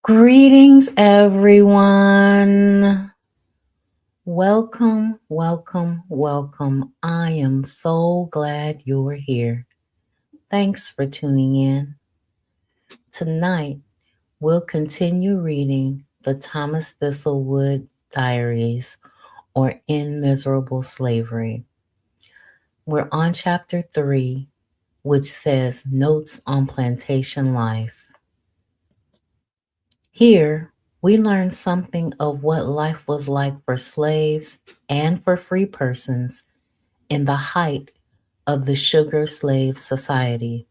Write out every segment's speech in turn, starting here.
Greetings, everyone. Welcome, welcome, welcome. I am so glad you're here. Thanks for tuning in. Tonight, we'll continue reading the Thomas Thistlewood Diaries or In Miserable Slavery. We're on chapter 3, which says Notes on Plantation Life. Here, we learn something of what life was like for slaves and for free persons in the height of the Sugar Slave Society.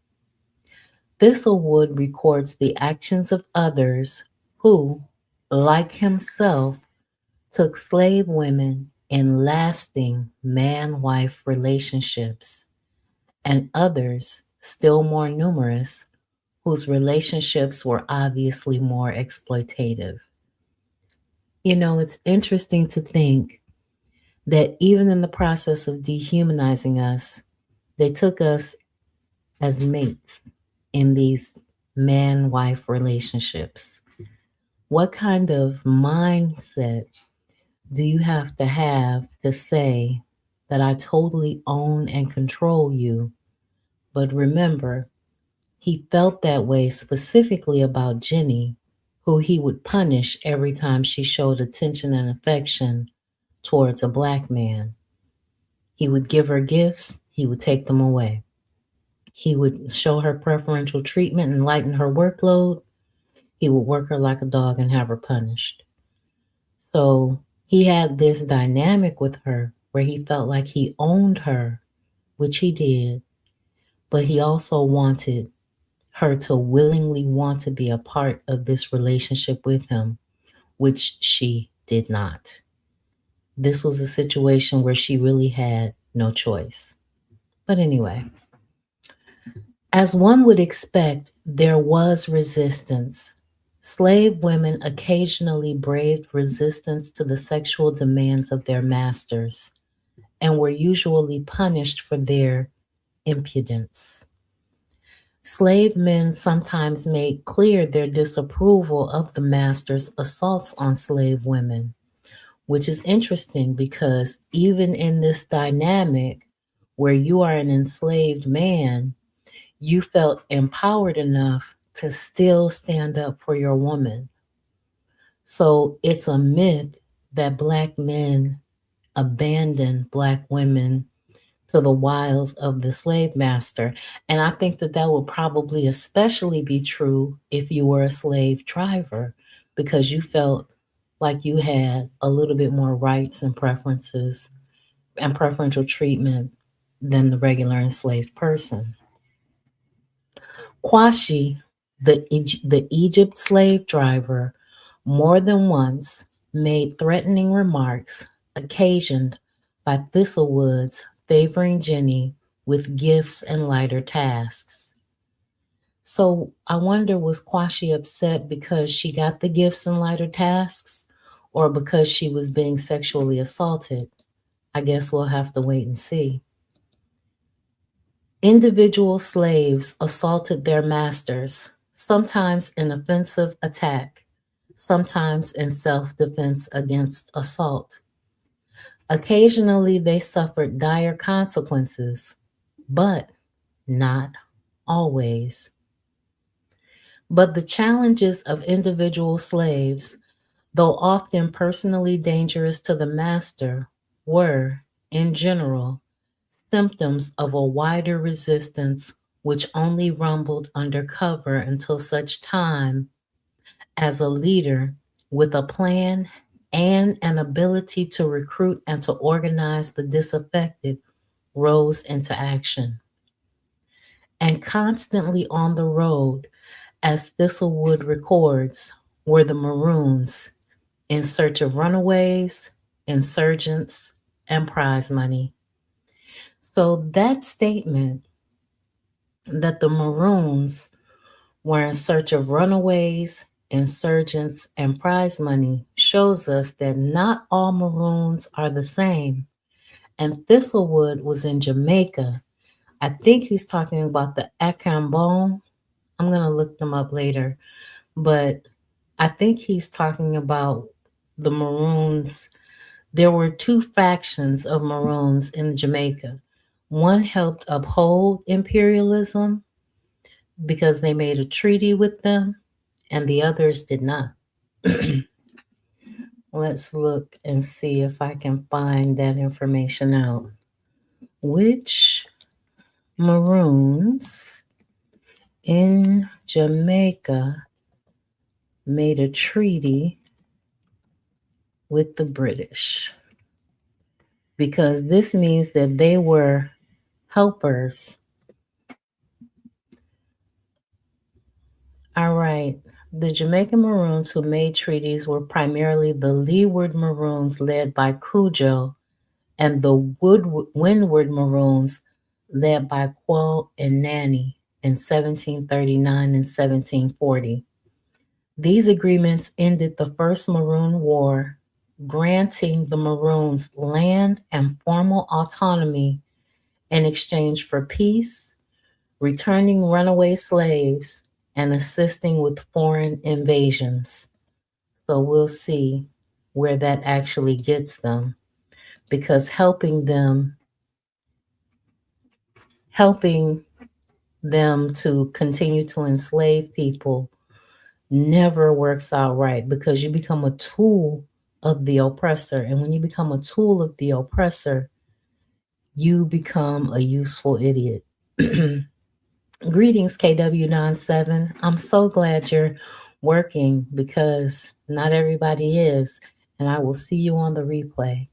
Thistlewood records the actions of others who, like himself, took slave women in lasting man wife relationships, and others, still more numerous, whose relationships were obviously more exploitative. You know, it's interesting to think that even in the process of dehumanizing us, they took us as mates in these man wife relationships. What kind of mindset do you have to say that I totally own and control you? But remember, he felt that way specifically about Jenny, who he would punish every time she showed attention and affection towards a black man. He would give her gifts, he would take them away. He would show her preferential treatment and lighten her workload. He would work her like a dog and have her punished. So he had this dynamic with her where he felt like he owned her, which he did, but he also wanted her to willingly want to be a part of this relationship with him, which she did not. This was a situation where she really had no choice. But anyway, as one would expect, there was resistance. Slave women occasionally braved resistance to the sexual demands of their masters and were usually punished for their impudence. Slave men sometimes made clear their disapproval of the master's assaults on slave women, which is interesting because even in this dynamic where you are an enslaved man, you felt empowered enough to still stand up for your woman. So it's a myth that Black men abandon Black women to the wiles of the slave master. And I think that that would probably especially be true if you were a slave driver, because you felt like you had a little bit more rights and preferences and preferential treatment than the regular enslaved person. Kwashi, the Egypt slave driver, more than once made threatening remarks occasioned by Thistlewood's favoring Jenny with gifts and lighter tasks. So I wonder, was Kwashi upset because she got the gifts and lighter tasks or because she was being sexually assaulted? I guess we'll have to wait and see. Individual slaves assaulted their masters, sometimes in offensive attack, sometimes in self defense against assault. Occasionally, they suffered dire consequences, but not always. But the challenges of individual slaves, though often personally dangerous to the master, were, in general, symptoms of a wider resistance which only rumbled under cover until such time as a leader with a plan and an ability to recruit and to organize the disaffected rose into action. And constantly on the road, as Thistlewood records, were the Maroons in search of runaways, insurgents, and prize money. So that statement that the Maroons were in search of runaways, insurgents, and prize money shows us that not all Maroons are the same. And Thistlewood was in Jamaica. I think he's talking about the Akambone. I'm going to look them up later. But I think he's talking about the Maroons. There were two factions of Maroons in Jamaica. One helped uphold imperialism because they made a treaty with them, and the others did not. Let's look and see if I can find that information out. Which Maroons in Jamaica made a treaty with the British? Because this means that they were helpers. All right. The Jamaican Maroons who made treaties were primarily the Leeward Maroons led by Cujo and the Windward Maroons led by Quo and Nanny in 1739 and 1740. These agreements ended the First Maroon War, granting the Maroons land and formal autonomy in exchange for peace, returning runaway slaves, and assisting with foreign invasions. So we'll see where that actually gets them, because helping them to continue to enslave people never works out right, because you become a tool of the oppressor. And when you become a tool of the oppressor, you become a useful idiot. Greetings, KW97. I'm so glad you're working, because not everybody is. And I will see you on the replay.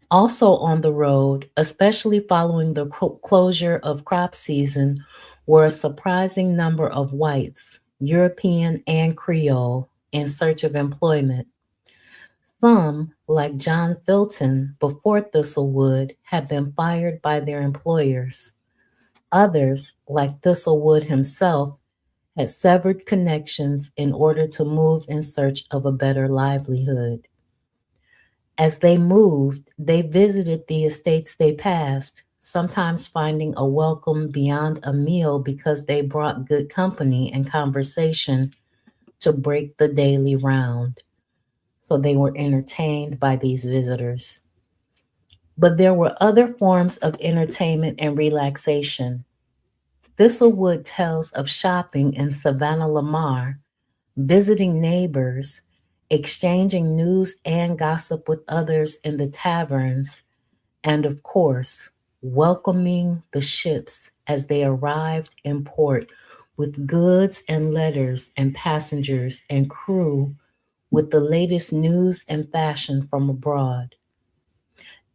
Also on the road, especially following the closure of crop season, were a surprising number of whites, European and Creole, in search of employment. Some, like John Filton before Thistlewood, had been fired by their employers. Others, like Thistlewood himself, had severed connections in order to move in search of a better livelihood. As they moved, they visited the estates they passed, sometimes finding a welcome beyond a meal because they brought good company and conversation to break the daily round. So they were entertained by these visitors. But there were other forms of entertainment and relaxation. Thistlewood tells of shopping in Savannah Lamar, visiting neighbors, exchanging news and gossip with others in the taverns, and of course, welcoming the ships as they arrived in port with goods and letters and passengers and crew with the latest news and fashion from abroad.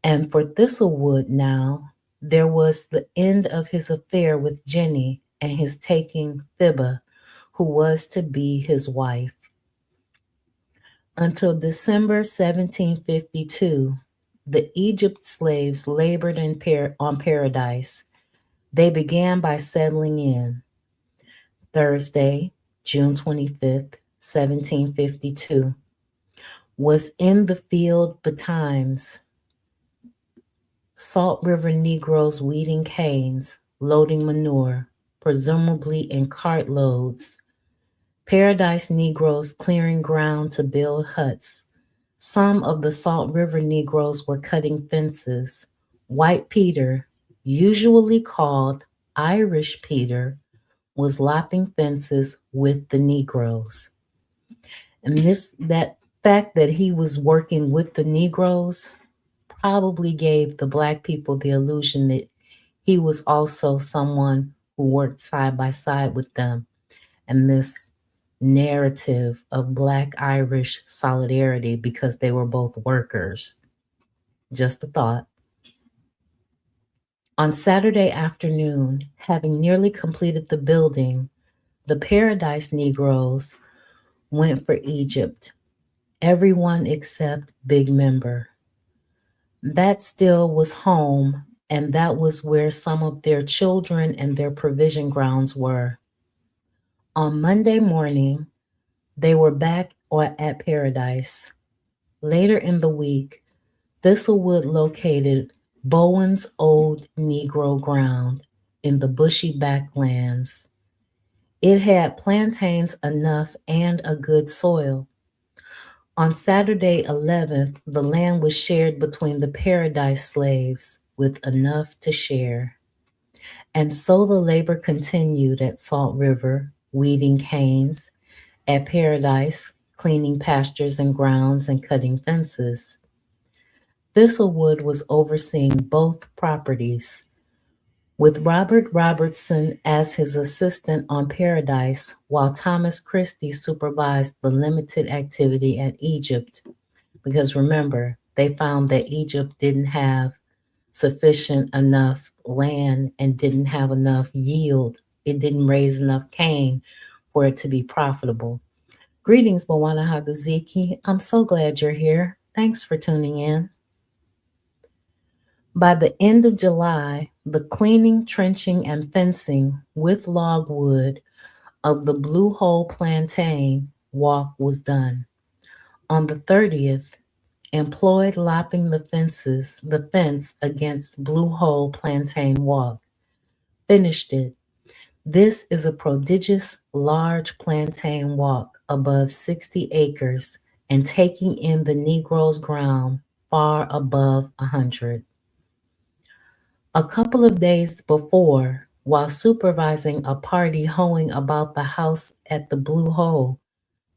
And for Thistlewood now, there was the end of his affair with Jenny and his taking Fibba, who was to be his wife. Until December 1752, the Egypt slaves labored on Paradise. They began by settling in. Thursday, June 25th, 1752, was in the field betimes. Salt River Negroes weeding canes, loading manure, presumably in cartloads. Paradise Negroes clearing ground to build huts. Some of the Salt River Negroes were cutting fences. White Peter, usually called Irish Peter, was lopping fences with the Negroes. And that fact that he was working with the Negroes probably gave the Black people the illusion that he was also someone who worked side by side with them. And this narrative of Black Irish solidarity because they were both workers. Just a thought. On Saturday afternoon, having nearly completed the building, the Paradise Negroes went for Egypt, everyone except Big Member. That still was home, and that was where some of their children and their provision grounds were. On Monday morning, they were back at Paradise. Later in the week, Thistlewood located Bowen's old Negro ground in the bushy backlands. It had plantains enough and a good soil. On Saturday 11th, the land was shared between the Paradise slaves with enough to share. And so the labor continued at Salt River, weeding canes, at Paradise, cleaning pastures and grounds and cutting fences. Thistlewood was overseeing both properties, with Robert Robertson as his assistant on Paradise, while Thomas Christie supervised the limited activity at Egypt. Because remember, they found that Egypt didn't have sufficient enough land and didn't have enough yield. It didn't raise enough cane for it to be profitable. Greetings, Moana Haguziki. I'm so glad you're here. Thanks for tuning in. By the end of July, the cleaning, trenching, and fencing with logwood of the Blue Hole Plantain walk was done. On the 30th, employed lopping the fence against Blue Hole Plantain Walk. Finished it. This is a prodigious large plantain walk above 60 acres and taking in the Negroes' ground far above 100. A couple of days before, while supervising a party hoeing about the house at the Blue Hole,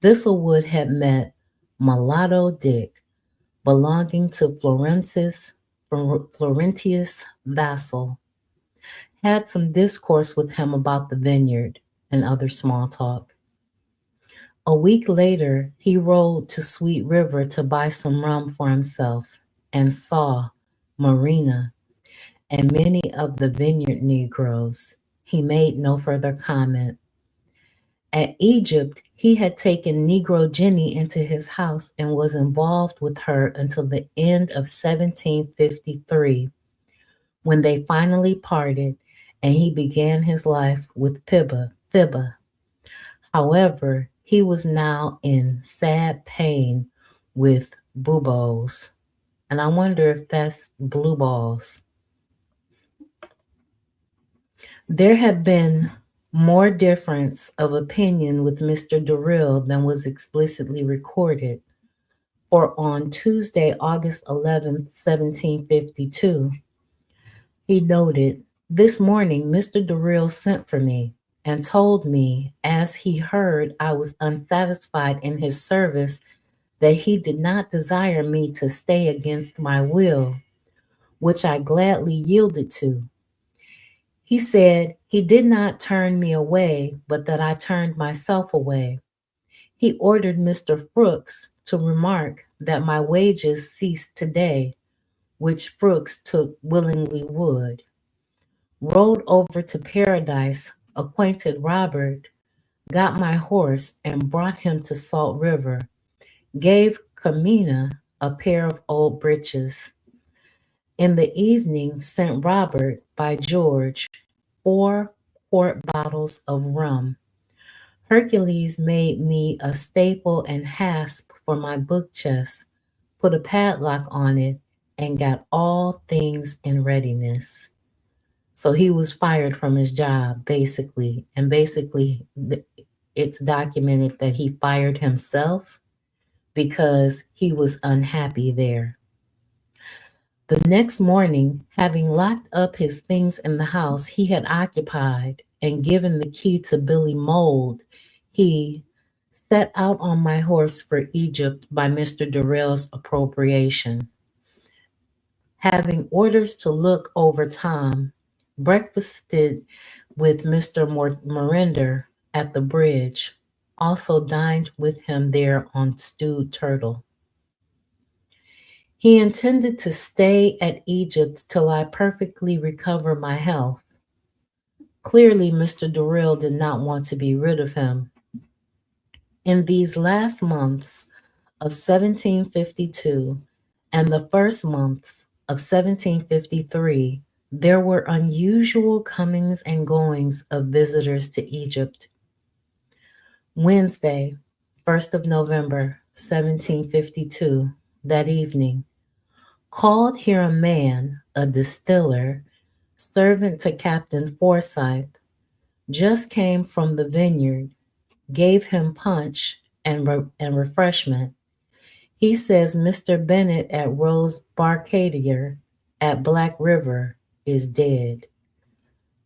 Thistlewood had met Mulatto Dick, belonging to Florentius Vassal, had some discourse with him about the vineyard and other small talk. A week later, he rode to Sweet River to buy some rum for himself and saw Marina and many of the vineyard Negroes. He made no further comment. At Egypt, he had taken Negro Jenny into his house and was involved with her until the end of 1753, when they finally parted and he began his life with Fibba. However, he was now in sad pain with buboes. And I wonder if that's blue balls. There had been more difference of opinion with Mr. Durrell than was explicitly recorded. For on Tuesday, August 11th, 1752, he noted, "This morning Mr. Durrell sent for me and told me, as he heard I was unsatisfied in his service, that he did not desire me to stay against my will, which I gladly yielded to. He said he did not turn me away, but that I turned myself away. He ordered Mr. Frooks to remark that my wages ceased today, which Frooks took willingly would. Rode over to Paradise, acquainted Robert, got my horse and brought him to Salt River, gave Kamina a pair of old breeches. In the evening sent Robert, by George, 4 quart bottles of rum. Hercules made me a staple and hasp for my book chest, put a padlock on it, and got all things in readiness." So he was fired from his job, basically. And basically, it's documented that he fired himself because he was unhappy there. The next morning, having locked up his things in the house he had occupied and given the key to Billy Mould, he set out on my horse for Egypt by Mr. Durrell's appropriation. Having orders to look over Tom, breakfasted with Mr. Morinder at the bridge, also dined with him there on stewed turtle. He intended to stay at Egypt till I perfectly recover my health. Clearly, Mr. Durrell did not want to be rid of him. In these last months of 1752 and the first months of 1753, there were unusual comings and goings of visitors to Egypt. Wednesday, 1st of November, 1752, that evening, called here a man, a distiller, servant to Captain Forsyth, just came from the vineyard, gave him punch and refreshment. He says Mr. Bennett at Rose Barcadier at Black River is dead.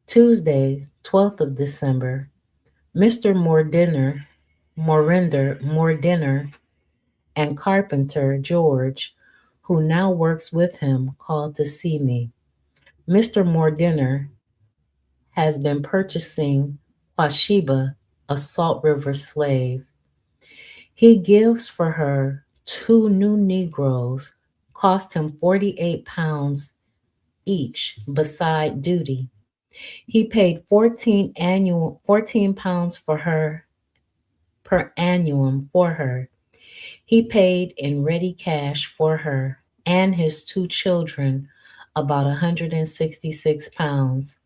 Tuesday, 12th of December, Mr. Mordiner, and carpenter George, who now works with him, called to see me. Mr. Mordiner has been purchasing Kwashiba, a Salt River slave. He gives for her two new Negroes, cost him 48 pounds each beside duty. He paid 14 pounds for her per annum for her. He paid in ready cash for her and his two children about 166 pounds,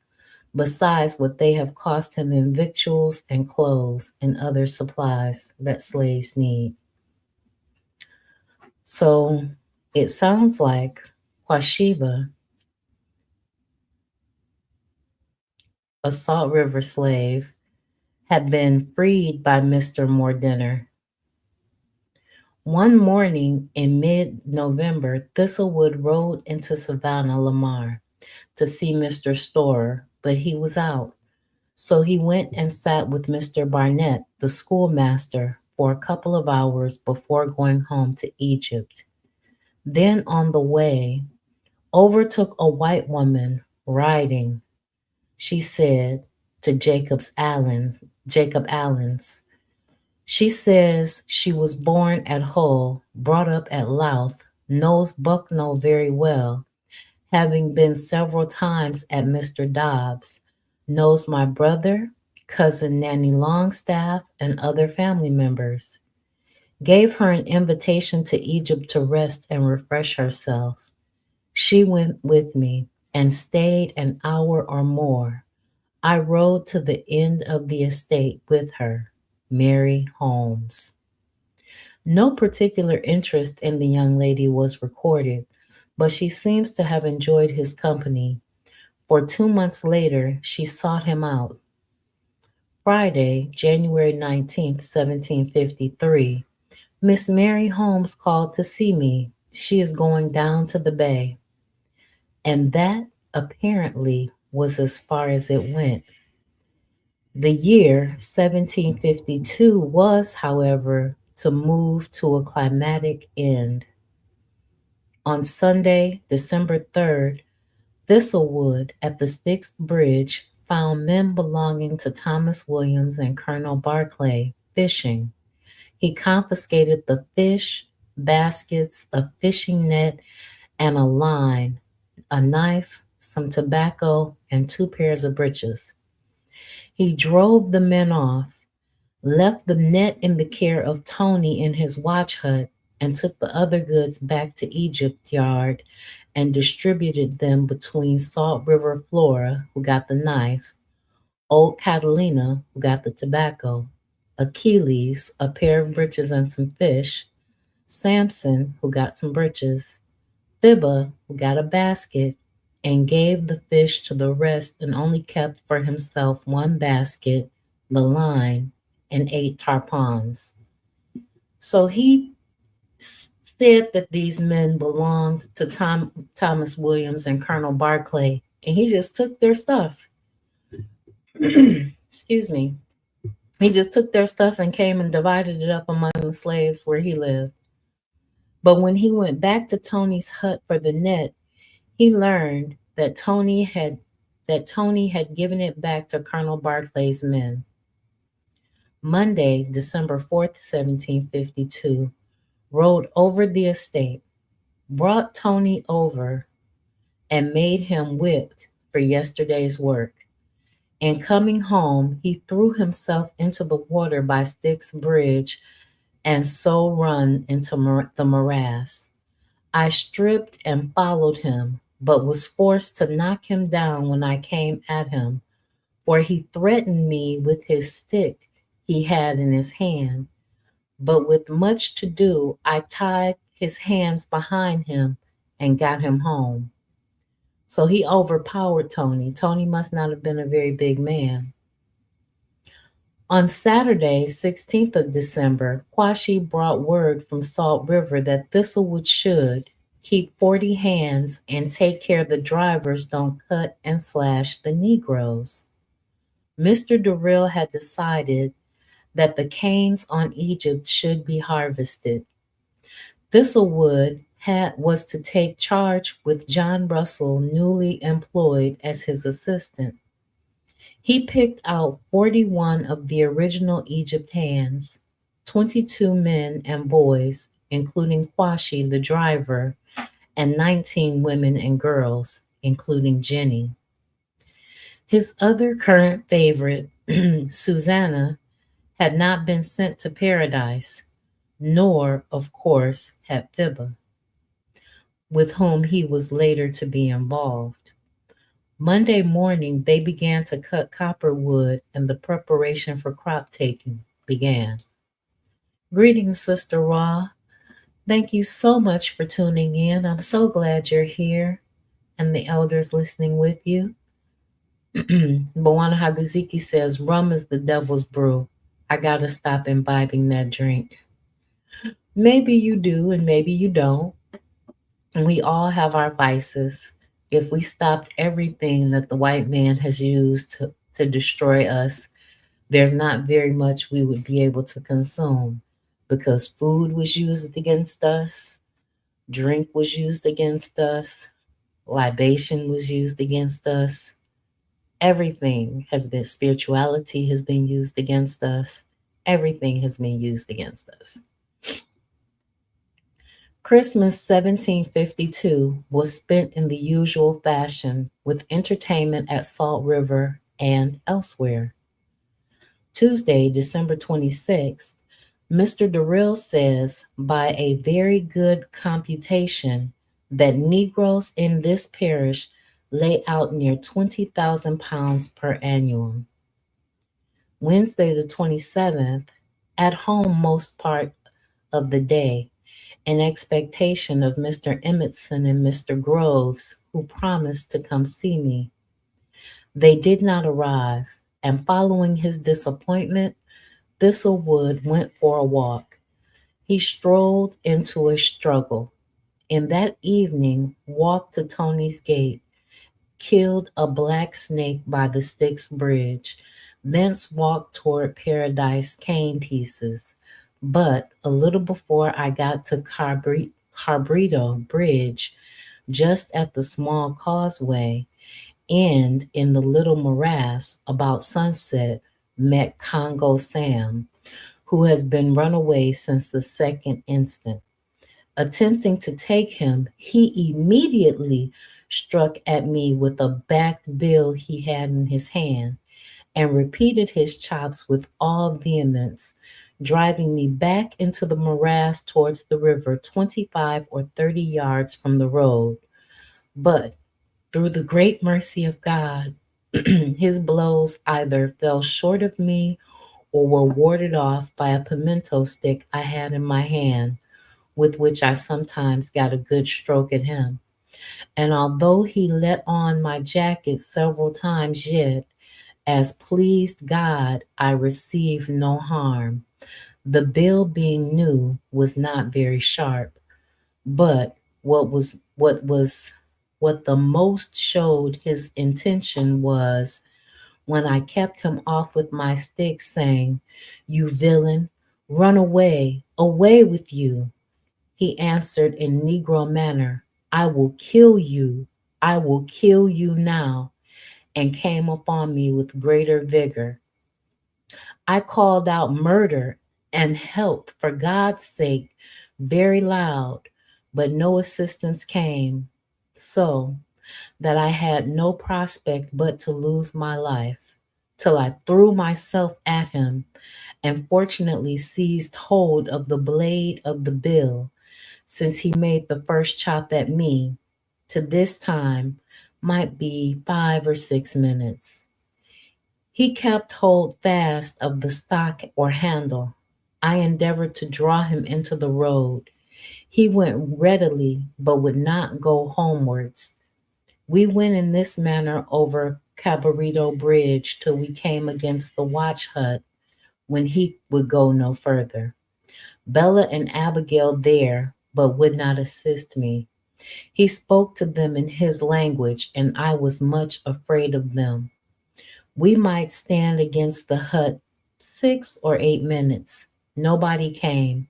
besides what they have cost him in victuals and clothes and other supplies that slaves need. So it sounds like Kwashiba, a Salt River slave, had been freed by Mr. Mordiner. One morning in mid November, Thistlewood rode into Savannah Lamar to see Mr. Storer, but he was out. So he went and sat with Mr. Barnett, the schoolmaster, for a couple of hours before going home to Egypt. Then on the way, overtook a white woman riding, she said to Jacob Allens. She says she was born at Hull, brought up at Louth, knows Bucknell very well, having been several times at Mr. Dobbs, knows my brother, cousin Nanny Longstaff, and other family members. Gave her an invitation to Egypt to rest and refresh herself. She went with me and stayed an hour or more. I rode to the end of the estate with her. Mary Holmes. No particular interest in the young lady was recorded, but she seems to have enjoyed his company, for 2 months later she sought him out. Friday, January 19th, 1753, Miss Mary Holmes called to see me. She is going down to the bay. And that apparently was as far as it went. The year 1752 was, however, to move to a climatic end. On Sunday, December 3rd, Thistlewood at the Styx Bridge found men belonging to Thomas Williams and Colonel Barclay fishing. He confiscated the fish, baskets, a fishing net, and a line, a knife, some tobacco, and 2 pairs of breeches. He drove the men off, left the net in the care of Tony in his watch hut, and took the other goods back to Egypt Yard and distributed them between Salt River Flora, who got the knife, Old Catalina, who got the tobacco, Achilles, a pair of breeches and some fish, Samson, who got some breeches, Fibba, who got a basket, and gave the fish to the rest and only kept for himself one basket, the line, and 8 tarpons. So he said that these men belonged to Thomas Williams and Colonel Barclay, and he just took their stuff. Excuse me. He just took their stuff and came and divided it up among the slaves where he lived. But when he went back to Tony's hut for the net, he learned that Tony had given it back to Colonel Barclay's men. Monday, December 4th, 1752, rode over the estate, brought Tony over, and made him whipped for yesterday's work. And coming home, he threw himself into the water by Styx Bridge and so run into the morass. I stripped and followed him, but was forced to knock him down when I came at him, for he threatened me with his stick he had in his hand. But with much to do, I tied his hands behind him and got him home. So he overpowered Tony. Tony must not have been a very big man. On Saturday, 16th of December, Kwashi brought word from Salt River that Thistlewood should keep 40 hands and take care the drivers don't cut and slash the Negroes. Mr. Durrell had decided that the canes on Egypt should be harvested. Was to take charge with John Russell, newly employed as his assistant. He picked out 41 of the original Egypt hands, 22 men and boys, including Kwashi, the driver, and 19 women and girls, including Jenny. His other current favorite, Susanna, had not been sent to paradise, nor, of course, had Fibba, with whom he was later to be involved. Monday morning, they began to cut copperwood and the preparation for crop taking began. Greetings, Sister Ra. Thank you so much for tuning in. I'm so glad you're here and the elders listening with you. Bawana Haguziki says, rum is the devil's brew. I gotta stop imbibing that drink. Maybe you do and maybe you don't. We all have our vices. If we stopped everything that the white man has used to destroy us, there's not very much we would be able to consume because food was used against us, drink was used against us, libation was used against us. Everything has been, spirituality has been used against us. Everything has been used against us. Christmas 1752 was spent in the usual fashion with entertainment at Salt River and elsewhere. Tuesday, December 26th, Mr. Durrell says by a very good computation that Negroes in this parish lay out near 20,000 pounds per annum. Wednesday, the 27th, at home most part of the day, in expectation of Mr. Emmetson and Mr. Groves, who promised to come see me. They did not arrive, and following his disappointment, Thistlewood went for a walk. He strolled into a struggle, and that evening walked to Tony's gate, killed a black snake by the Styx Bridge, thence walked toward Paradise Cane Pieces. But a little before I got to Carbrito Bridge, just at the small causeway, and in the little morass about sunset, met Congo Sam, who has been run away since the second instant. Attempting to take him, he immediately struck at me with a backed bill he had in his hand and repeated his chops with all vehemence, driving me back into the morass towards the river 25 or 30 yards from the road. But through the great mercy of God, his blows either fell short of me or were warded off by a pimento stick I had in my hand, with which I sometimes got a good stroke at him. And although he let on my jacket several times yet, as pleased God, I received no harm. The bill being new was not very sharp, but what the most showed his intention was when I kept him off with my stick, saying, "You villain, run away, away with you." He answered in Negro manner, "I will kill you, I will kill you now," and came upon me with greater vigor. I called out murder and help for God's sake very loud, but no assistance came, so that I had no prospect but to lose my life, till I threw myself at him and fortunately seized hold of the blade of the bill, since he made the first chop at me. To this time might be 5 or 6 minutes. He kept hold fast of the stock or handle. I endeavored to draw him into the road. He went readily, but would not go homewards. We went in this manner over Cabarito Bridge till we came against the watch hut, when he would go no further. Bella and Abigail there, but would not assist me. He spoke to them in his language, and I was much afraid of them. We might stand against the hut 6 or 8 minutes. Nobody came.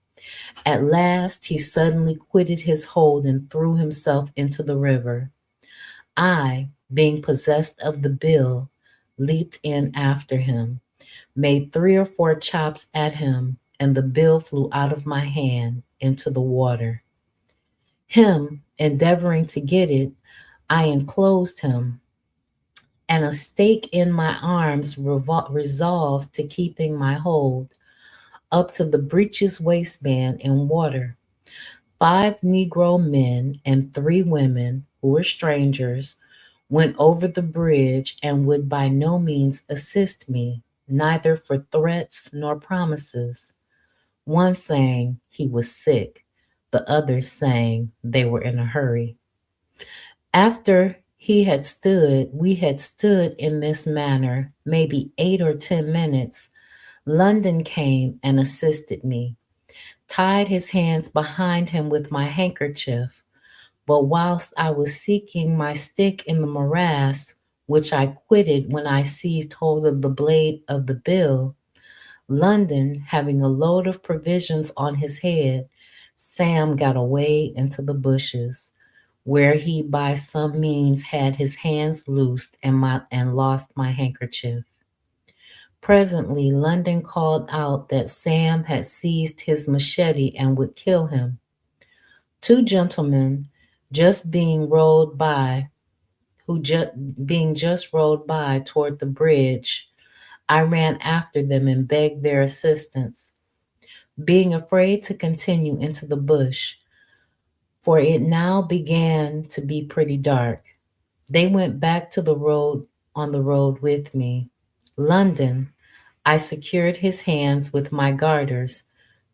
At last he suddenly quitted his hold and threw himself into the river. I, being possessed of the bill, leaped in after him, made 3 or 4 chops at him, and the bill flew out of my hand into the water. Him, endeavoring to get it, I enclosed him, and a stake in my arms resolved to keeping my hold up to the breeches waistband in water. 5 Negro men and 3 women, who were strangers, went over the bridge and would by no means assist me, neither for threats nor promises. One saying he was sick, the others saying they were in a hurry. After we had stood in this manner maybe 8 or 10 minutes. London came and assisted me, tied his hands behind him with my handkerchief, but whilst I was seeking my stick in the morass, which I quitted when I seized hold of the blade of the bill, London, having a load of provisions on his head, Sam got away into the bushes, where he by some means had his hands loosed and lost my handkerchief. Presently, London called out that Sam had seized his machete and would kill him. 2 gentlemen, just being rolled by, being just rolled by toward the bridge, I ran after them and begged their assistance, being afraid to continue into the bush, for it now began to be pretty dark. They went back to the road on the road with me. London, I secured his hands with my garters,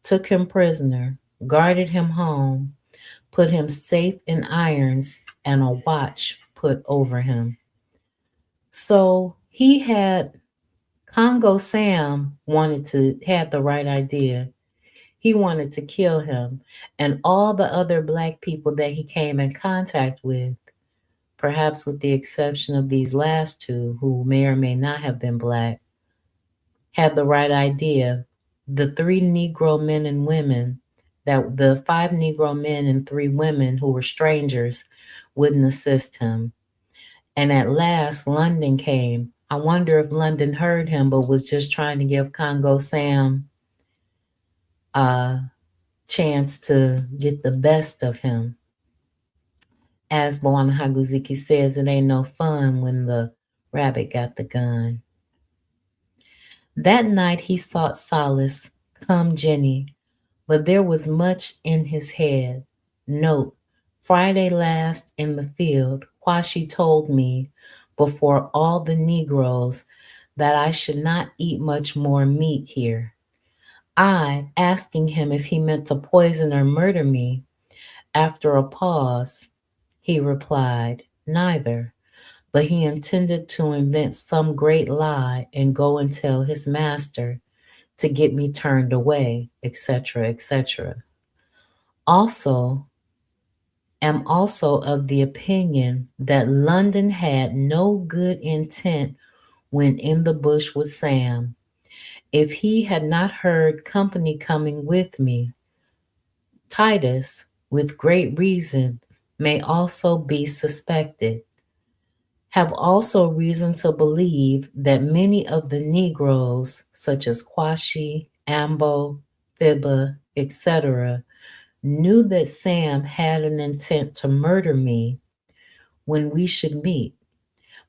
took him prisoner, guarded him home, put him safe in irons, and a watch put over him. So he had Congo Sam had the right idea. He wanted to kill him and all the other black people that he came in contact with, perhaps with the exception of these last two who may or may not have been black, had the right idea. The 3 Negro men and women, that the 5 Negro men and 3 women who were strangers wouldn't assist him. And at last, London came. I wonder if London heard him but was just trying to give Congo Sam a chance to get the best of him. As Bwana Haguziki says, it ain't no fun when the rabbit got the gun. That night he sought solace, come Jenny, but there was much in his head. Note, Friday last in the field, Kwashi told me before all the Negroes that I should not eat much more meat here. I, asking him if he meant to poison or murder me, after a pause, he replied, neither, but he intended to invent some great lie and go and tell his master to get me turned away, etc., etc. Also, am also of the opinion that London had no good intent when in the bush with Sam. If he had not heard company coming with me, Titus, with great reason, may also be suspected. Have also reason to believe that many of the Negroes, such as Kwashi, Ambo, Fibba, etc., knew that Sam had an intent to murder me when we should meet,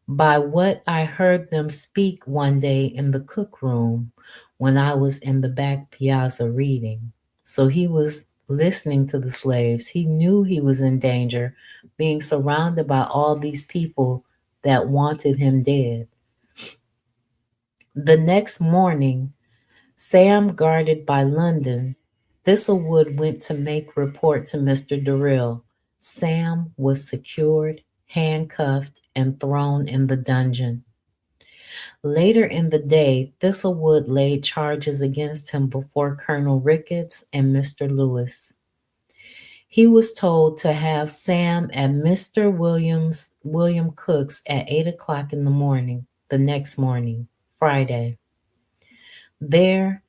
by what I heard them speak one day in the cook room when I was in the back piazza reading. So he was listening to the slaves. He knew he was in danger, being surrounded by all these people that wanted him dead. The next morning, Sam, guarded by London, Thistlewood went to make report to Mr. Durrell. Sam was secured, handcuffed, and thrown in the dungeon. Later in the day, Thistlewood laid charges against him before Colonel Ricketts and Mr. Lewis. He was told to have Sam at Mr. William Cook's at 8 o'clock in the morning, the next morning, Friday. There,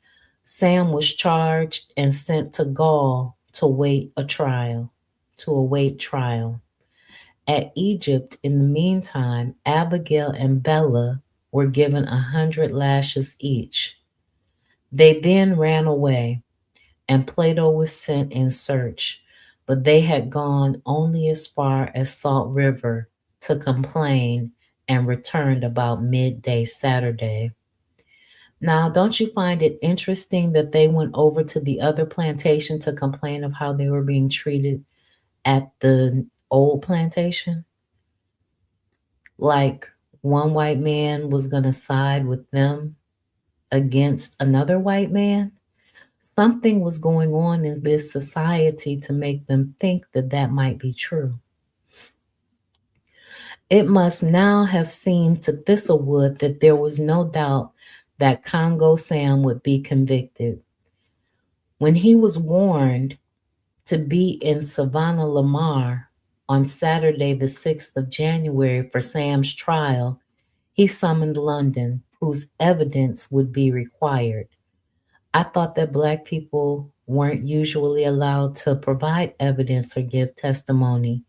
Sam was charged and sent to Gaul to await trial. At Egypt, in the meantime, Abigail and Bella were given 100 lashes each. They then ran away, and Plato was sent in search, but they had gone only as far as Salt River to complain and returned about midday Saturday. Now, don't you find it interesting that they went over to the other plantation to complain of how they were being treated at the old plantation? Like one white man was going to side with them against another white man? Something was going on in this society to make them think that that might be true. It must now have seemed to Thistlewood that there was no doubt that Congo Sam would be convicted. When he was warned to be in Savannah Lamar on Saturday, the 6th of January, for Sam's trial, he summoned London, whose evidence would be required. I thought that Black people weren't usually allowed to provide evidence or give testimony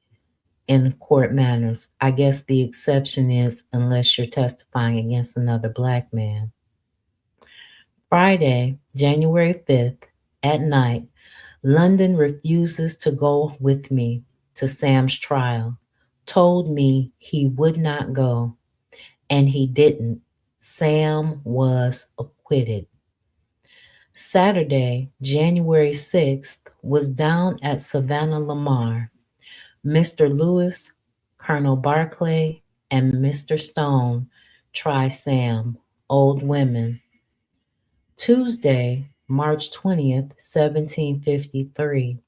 in court matters. I guess the exception is unless you're testifying against another Black man. Friday, January 5th, at night, London refuses to go with me to Sam's trial, told me he would not go, and he didn't. Sam was acquitted. Saturday, January 6th, was down at Savannah Lamar. Mr. Lewis, Colonel Barclay, and Mr. Stone try Sam, old women. Tuesday, March 20th, 1753,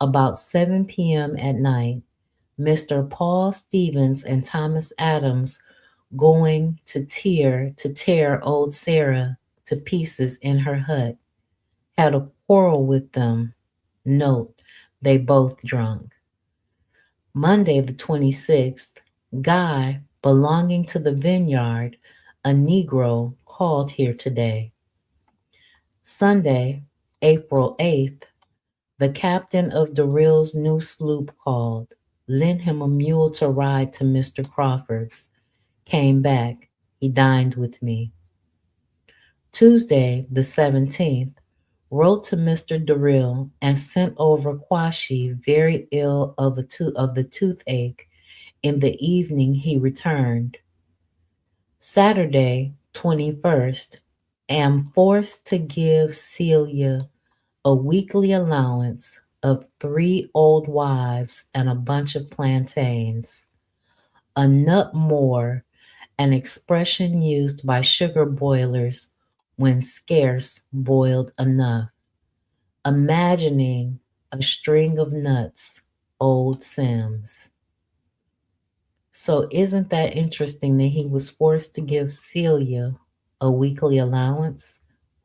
about 7 p.m. at night, Mr. Paul Stevens and Thomas Adams going to tear old Sarah to pieces in her hut. Had a quarrel with them. Note, they both drunk. Monday the 26th, Guy, belonging to the vineyard, a Negro, called here today. Sunday, April 8th, the captain of Durrell's new sloop called, lent him a mule to ride to Mr. Crawford's. Came back. He dined with me. Tuesday, the 17th, wrote to Mr. Durrell and sent over Quashie very ill of the toothache. In the evening he returned. Saturday, 21st, am forced to give Celia a weekly allowance of 3 old wives and a bunch of plantains. A nut more, an expression used by sugar boilers when scarce boiled enough. Imagining a string of nuts, old Sims. So isn't that interesting that he was forced to give Celia a weekly allowance?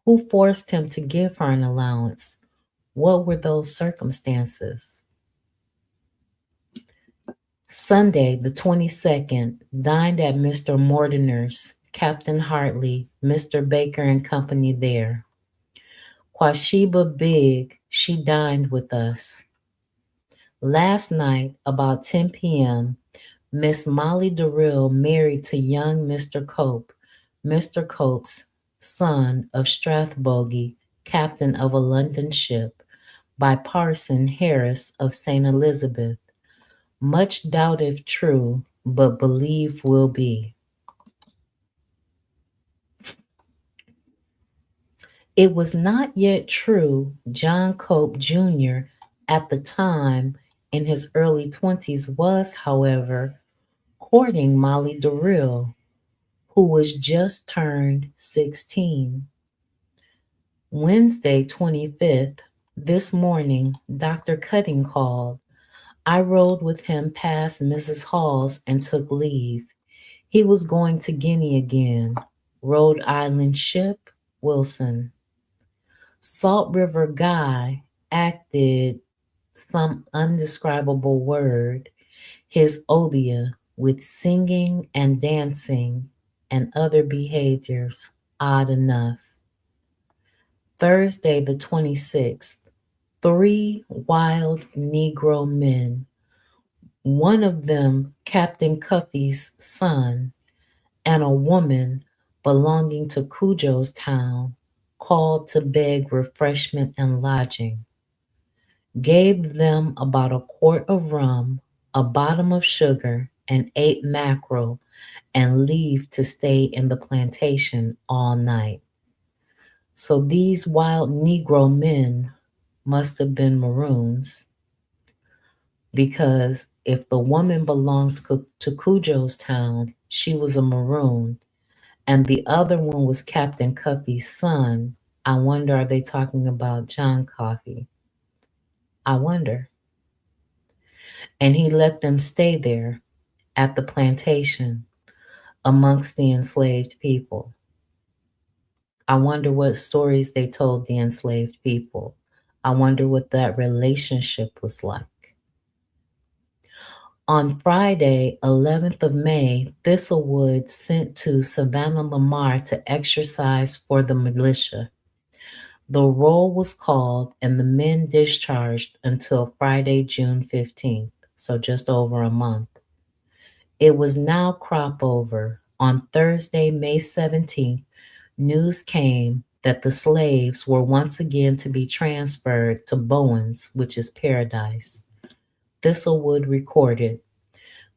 Who forced him to give her an allowance? What were those circumstances? Sunday, the 22nd, dined at Mr. Mortimer's, Captain Hartley, Mr. Baker and company there. Quasheba Big, she dined with us. Last night, about 10 p.m., Miss Molly Durrell married to young Mr. Cope's son of Strathbogie, captain of a London ship, by Parson Harris of St. Elizabeth. Much doubt if true, but believe will be. It was not yet true John Cope Jr. at the time, in his early 20s, was, however, courting Molly Durrell, who was just turned 16. Wednesday, 25th, this morning, Dr. Cutting called. I rode with him past Mrs. Hall's and took leave. He was going to Guinea again. Rhode Island Ship, Wilson. Salt River Guy acted some undescribable word, his obia, with singing and dancing and other behaviors odd enough. Thursday, the 26th, three wild Negro men, one of them Captain Cuffy's son, and a woman belonging to Cujo's town, called to beg refreshment and lodging, gave them about a quart of rum, a bottom of sugar, and 8 mackerel, and leave to stay in the plantation all night. So these wild Negro men must have been Maroons, because if the woman belonged to Cujo's town, she was a Maroon, and the other one was Captain Cuffy's son. I wonder, are they talking about John Coffey? I wonder. And he let them stay there at the plantation amongst the enslaved people. I wonder what stories they told the enslaved people. I wonder what that relationship was like. On Friday, 11th of May, Thistlewood sent to Savannah Lamar to exercise for the militia. The roll was called and the men discharged until Friday, June 15th, so just over a month. It was now crop over. On Thursday, May 17th, news came that the slaves were once again to be transferred to Bowens, which is Paradise. Thistlewood recorded,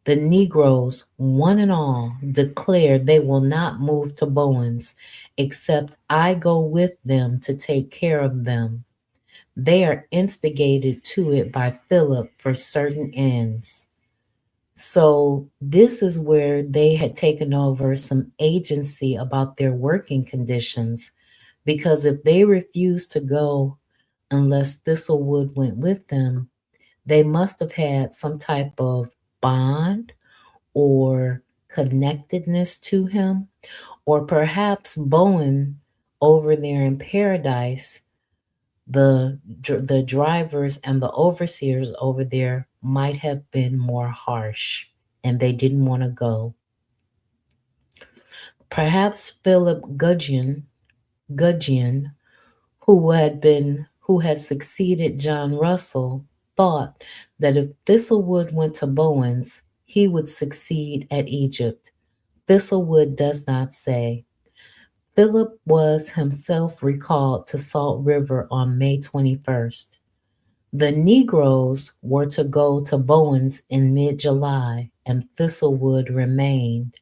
"The Negroes, one and all, declare they will not move to Bowens, except I go with them to take care of them. They are instigated to it by Philip for certain ends." So this is where they had taken over some agency about their working conditions, because if they refused to go unless Thistlewood went with them, they must have had some type of bond or connectedness to him, or perhaps Bowen over there in Paradise, the drivers and the overseers over there might have been more harsh and they didn't want to go. Perhaps Philip Gudgeon, who had succeeded John Russell, thought that if Thistlewood went to Bowens, he would succeed at Egypt. Thistlewood does not say. Philip was himself recalled to Salt River on May 21st. The Negroes were to go to Bowens in mid-July, and Thistlewood remained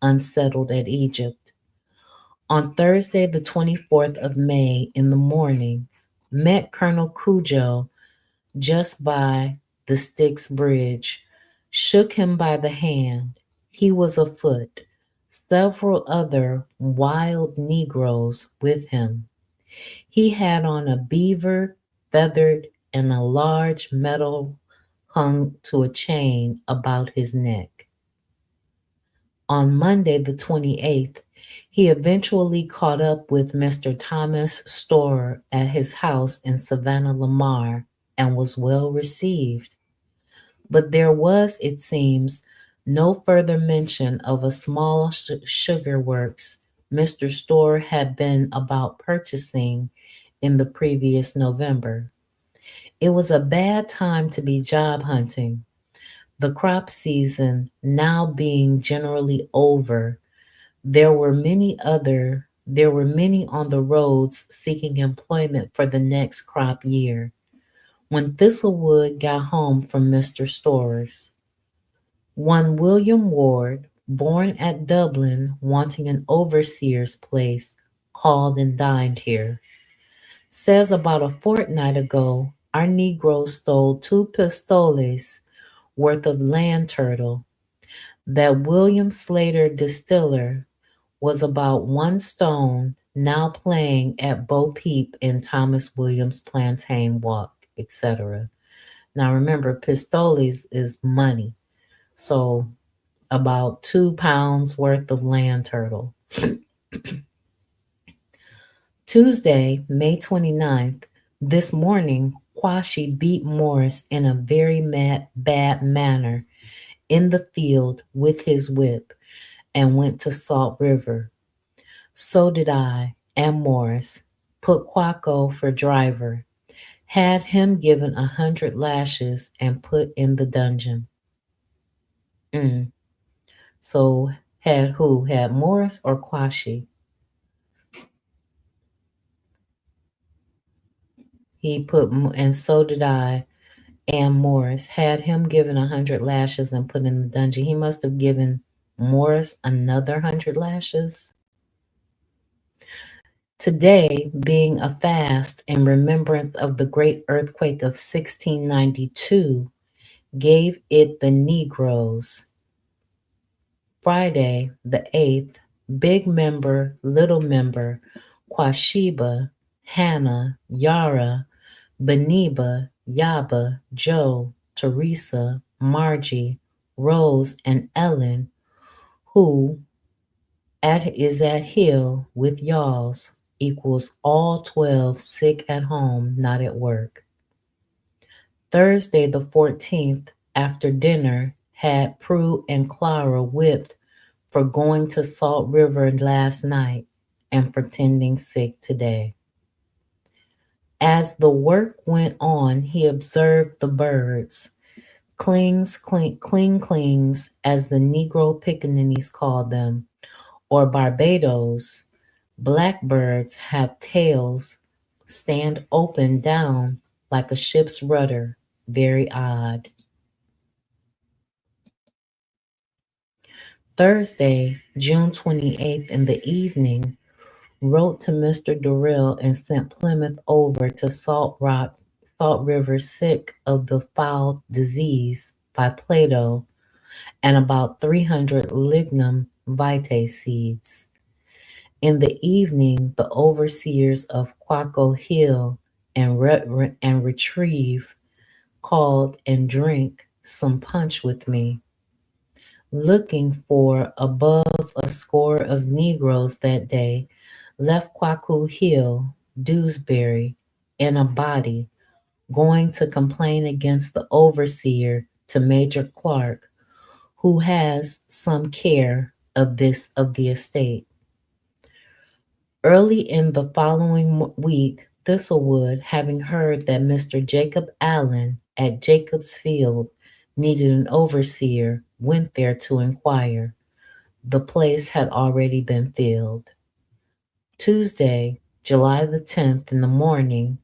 unsettled at Egypt. On Thursday, the 24th of May, in the morning, met Colonel Cujo just by the Styx Bridge, shook him by the hand. He was afoot, several other wild Negroes with him. He had on a beaver, feathered, and a large medal hung to a chain about his neck. On Monday, the 28th, he eventually caught up with Mr. Thomas Storer at his house in Savannah Lamar and was well received. But there was, it seems, no further mention of a small sugar works Mr. Storer had been about purchasing in the previous November. It was a bad time to be job hunting. The crop season now being generally over, there were many on the roads seeking employment for the next crop year. When Thistlewood got home from Mr. Storer's, one William Ward, born at Dublin, wanting an overseer's place, called and dined here. Says about a fortnight ago, our Negro stole 2 pistoles worth of land turtle. That William Slater distiller was about 1 stone, now playing at Bo Peep in Thomas Williams Plantain Walk, etc. Now remember, pistoles is money. So about 2 pounds worth of land turtle. Tuesday, May 29th, this morning, Kwashi beat Morris in a very bad manner in the field with his whip and went to Salt River. So did I, and Morris. Put Quaco for driver. Had him given 100 lashes and put in the dungeon. Mm. So had who? Had Morris or Kwashi? He put, and so did I, and Morris. Had him given 100 lashes and put in the dungeon. He must have given Morris another 100 lashes. Today, being a fast in remembrance of the great earthquake of 1692, gave it the Negroes. Friday, the 8th, big member, little member, Kwashiba, Hannah, Yara, Beniba, Yaba, Joe, Teresa, Margie, Rose, and Ellen, who is at Hill with y'alls, equals all 12 sick at home, not at work. Thursday the 14th, after dinner, had Prue and Clara whipped for going to Salt River last night and pretending sick today. As the work went on, he observed the birds. Clings, as the Negro pickaninnies call them, or Barbados. Blackbirds have tails, stand open down like a ship's rudder. Very odd. Thursday, June 28th in the evening, wrote to Mr. Durrell and sent Plymouth over to Salt River sick of the foul disease by Plato and about 300 lignum vitae seeds. In the evening, the overseers of Quaco Hill and Retrieve called and drank some punch with me, looking for above a score of Negroes that day, left Quaco Hill, Dewsbury, in a body, going to complain against the overseer to Major Clark, who has some care of the estate. Early in the following week, Thistlewood, having heard that Mr. Jacob Allen at Jacob's Field needed an overseer, went there to inquire. The place had already been filled. Tuesday, July the 10th in the morning,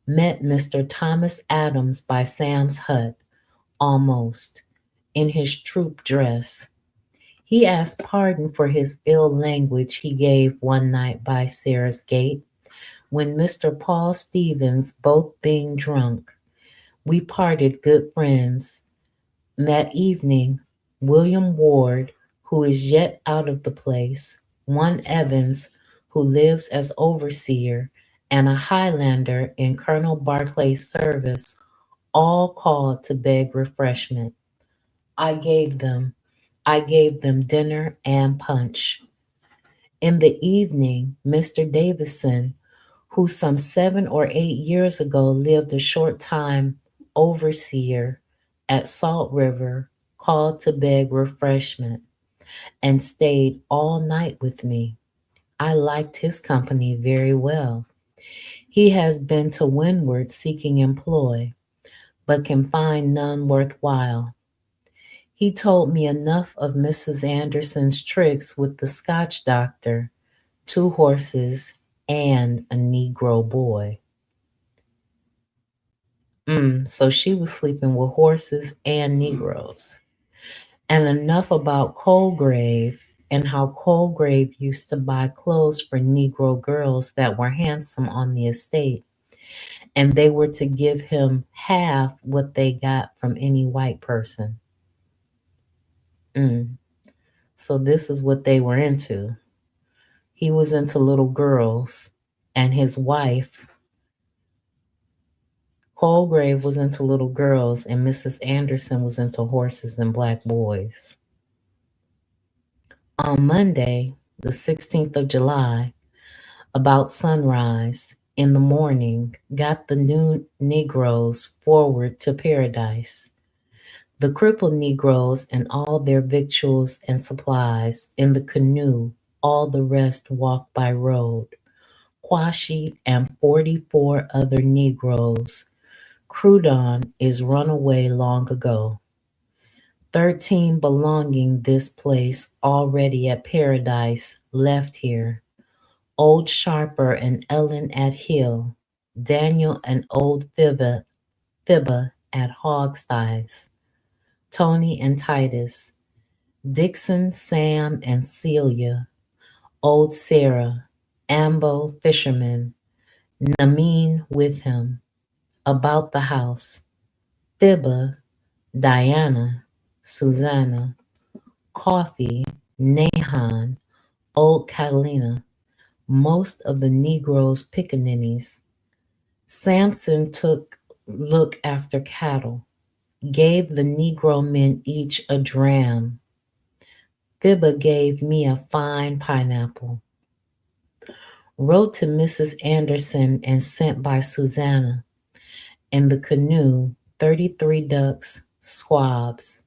met Mr. Thomas Adams by Sam's hut, almost, in his troop dress. He asked pardon for his ill language he gave one night by Sarah's gate, when Mr. Paul Stevens, both being drunk. We parted good friends. That evening, William Ward, who is yet out of the place, one Evans, who lives as overseer, and a Highlander in Colonel Barclay's service, all called to beg refreshment. I gave them dinner and punch. In the evening, Mr. Davison, who some 7 or 8 years ago lived a short time overseer at Salt River, called to beg refreshment and stayed all night with me. I liked his company very well. He has been to windward seeking employ, but can find none worthwhile. He told me enough of Mrs. Anderson's tricks with the Scotch doctor, 2 horses, and a Negro boy. So she was sleeping with horses and Negroes. And enough about Colgrave and how Colgrave used to buy clothes for Negro girls that were handsome on the estate, and they were to give him half what they got from any white person. So this is what they were into. He was into little girls, and his wife, Colgrave, was into little girls, and Mrs. Anderson was into horses and black boys. On Monday, the 16th of July, about sunrise in the morning, got the new Negroes forward to paradise. The crippled Negroes and all their victuals and supplies in the canoe, all the rest walked by road. Quashi and 44 other Negroes. Crudon is run away long ago. 13 belonging this place already at paradise left here. Old Sharper and Ellen at Hill. Daniel and old Fibba at Hogstyes. Tony and Titus. Dixon, Sam, and Celia. Old Sarah. Ambo fisherman. Nameen with him. About the house. Fibba, Diana, Susanna, Coffee, Nahan, Old Catalina, most of the Negroes' pickaninnies. Samson took look after cattle, gave the Negro men each a dram. Fibba gave me a fine pineapple. Wrote to Mrs. Anderson and sent by Susanna. In the canoe, 33 ducks, squabs.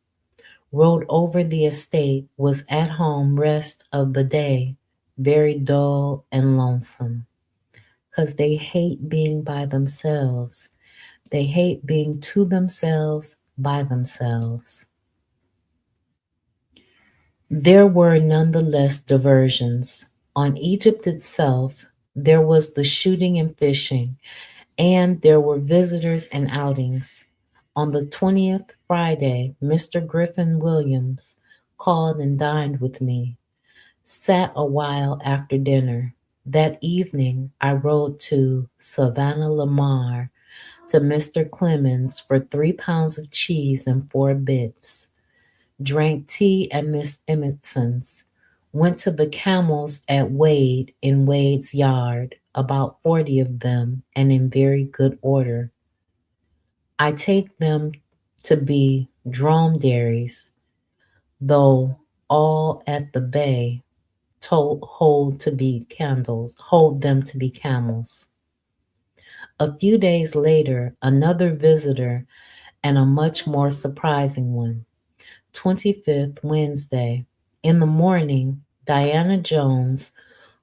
Rode over the estate, was at home rest of the day, very dull and lonesome. 'Cause they hate being by themselves. They hate being to themselves by themselves. There were nonetheless diversions. On Egypt itself, there was the shooting and fishing, and there were visitors and outings. On the 20th Friday, Mr. Griffin Williams called and dined with me, sat a while after dinner. That evening, I rode to Savannah Lamar to Mr. Clemens for 3 pounds of cheese and 4 bits. Drank tea at Miss Emmetson's. Went to the camels at Wade in Wade's yard, about 40 of them, and in very good order. I take them to be dromedaries, though all at the bay hold them to be camels. A few days later, another visitor and a much more surprising one. 25th Wednesday. In the morning, Diana Jones,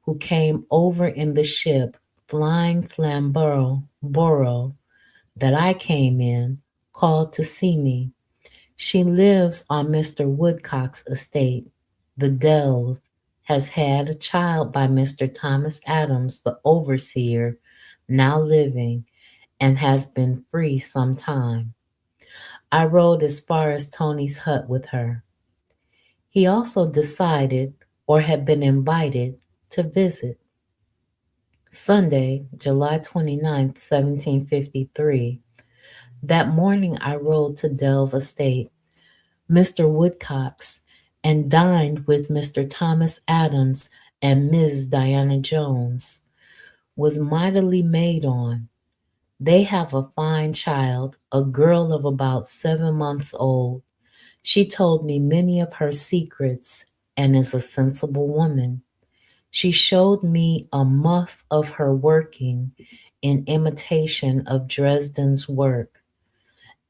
who came over in the ship Flying Flamborough that I came in, called to see me. She lives on Mr. Woodcock's estate. The Delve has had a child by Mr. Thomas Adams, the overseer, now living, and has been free some time. I rode as far as Tony's hut with her. He also decided, or had been invited, to visit. Sunday, July 29th, 1753. That morning I rode to Delve Estate, Mr. Woodcock's, and dined with Mr. Thomas Adams and Ms. Diana Jones. Was mightily made on. They have a fine child, a girl of about 7 months old. She told me many of her secrets and is a sensible woman. She showed me a muff of her working in imitation of Dresden's work.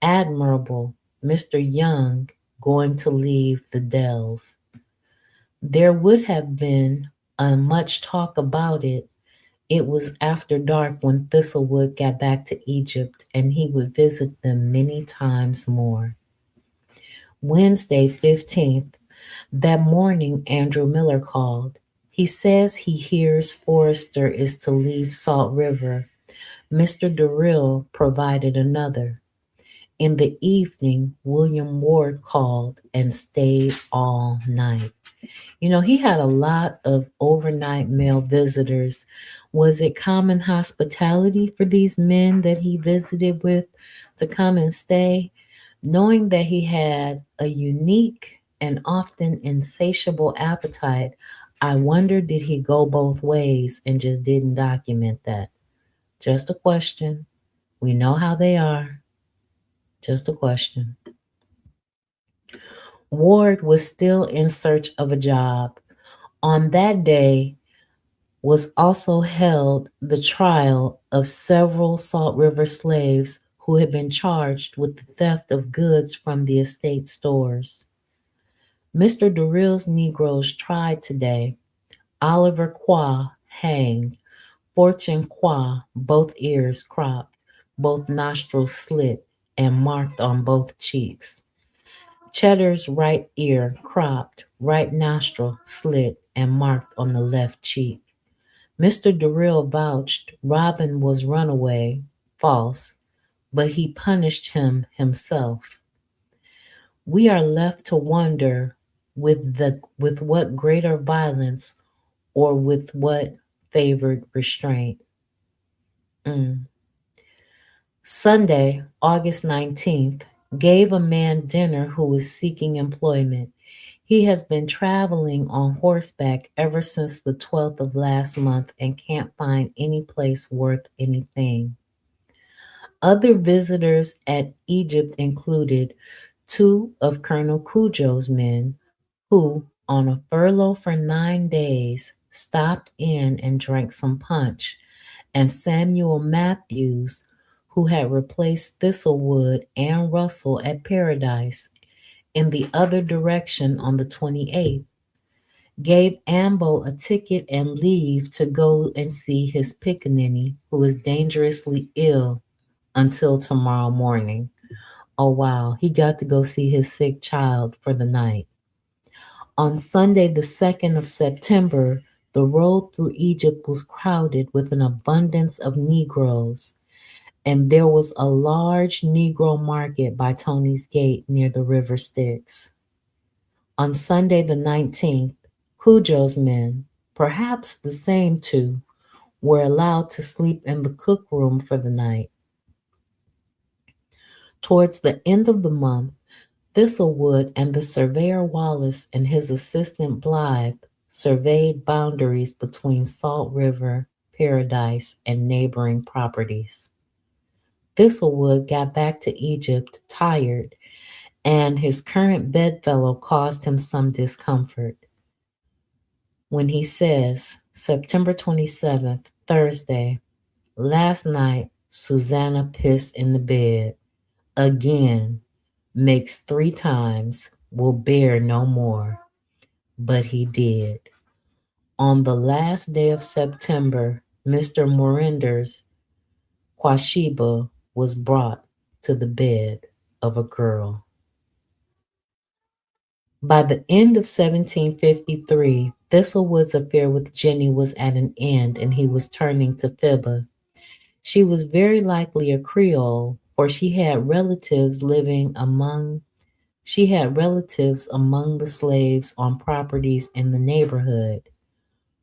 Admirable, Mr. Young going to leave the Delve. There would have been much talk about it. It was after dark when Thistlewood got back to Egypt, and he would visit them many times more. Wednesday, 15th. That morning, Andrew Miller called. He says he hears Forrester is to leave Salt River. Mr. Durrell provided another. In the evening, William Ward called and stayed all night. You know, he had a lot of overnight male visitors. Was it common hospitality for these men that he visited with to come and stay? Knowing that he had a unique and often insatiable appetite, I wonder did he go both ways and just didn't document that? Just a question. We know how they are. Just a question. Ward was still in search of a job. On that day was also held the trial of several Salt River slaves who had been charged with the theft of goods from the estate stores. Mr. Durrell's Negroes tried today. Oliver Qua hanged, Fortune Qua both ears cropped, both nostrils slit and marked on both cheeks. Cheddar's right ear cropped, right nostril slit and marked on the left cheek. Mr. Durrell vouched Robin was runaway, false, but he punished him himself. We are left to wonder with what greater violence or with what favored restraint. Mm. Sunday, August 19th, gave a man dinner who was seeking employment. He has been traveling on horseback ever since the 12th of last month and can't find any place worth anything. Other visitors at Egypt included two of Colonel Cujo's men who, on a furlough for 9 days, stopped in and drank some punch, and Samuel Matthews, who had replaced Thistlewood and Russell at Paradise in the other direction on the 28th, gave Ambo a ticket and leave to go and see his pickaninny, who is dangerously ill, until tomorrow morning. Oh, wow, he got to go see his sick child for the night. On Sunday, the 2nd of September, the road through Egypt was crowded with an abundance of Negroes, and there was a large Negro market by Tony's Gate near the river Styx. On Sunday, the 19th, Cujo's men, perhaps the same two, were allowed to sleep in the cook room for the night. Towards the end of the month, Thistlewood and the surveyor Wallace and his assistant Blythe surveyed boundaries between Salt River, Paradise, and neighboring properties. Thistlewood got back to Egypt tired, and his current bedfellow caused him some discomfort. When he says, September 27th, Thursday, last night Susanna pissed in the bed. Again, makes 3 times, will bear no more. But he did. On the last day of September, Mr. Morinder's Kwashiba was brought to the bed of a girl. By the end of 1753, Thistlewood's affair with Jenny was at an end and he was turning to Fibba. She was very likely a Creole, for she had relatives among the slaves on properties in the neighborhood.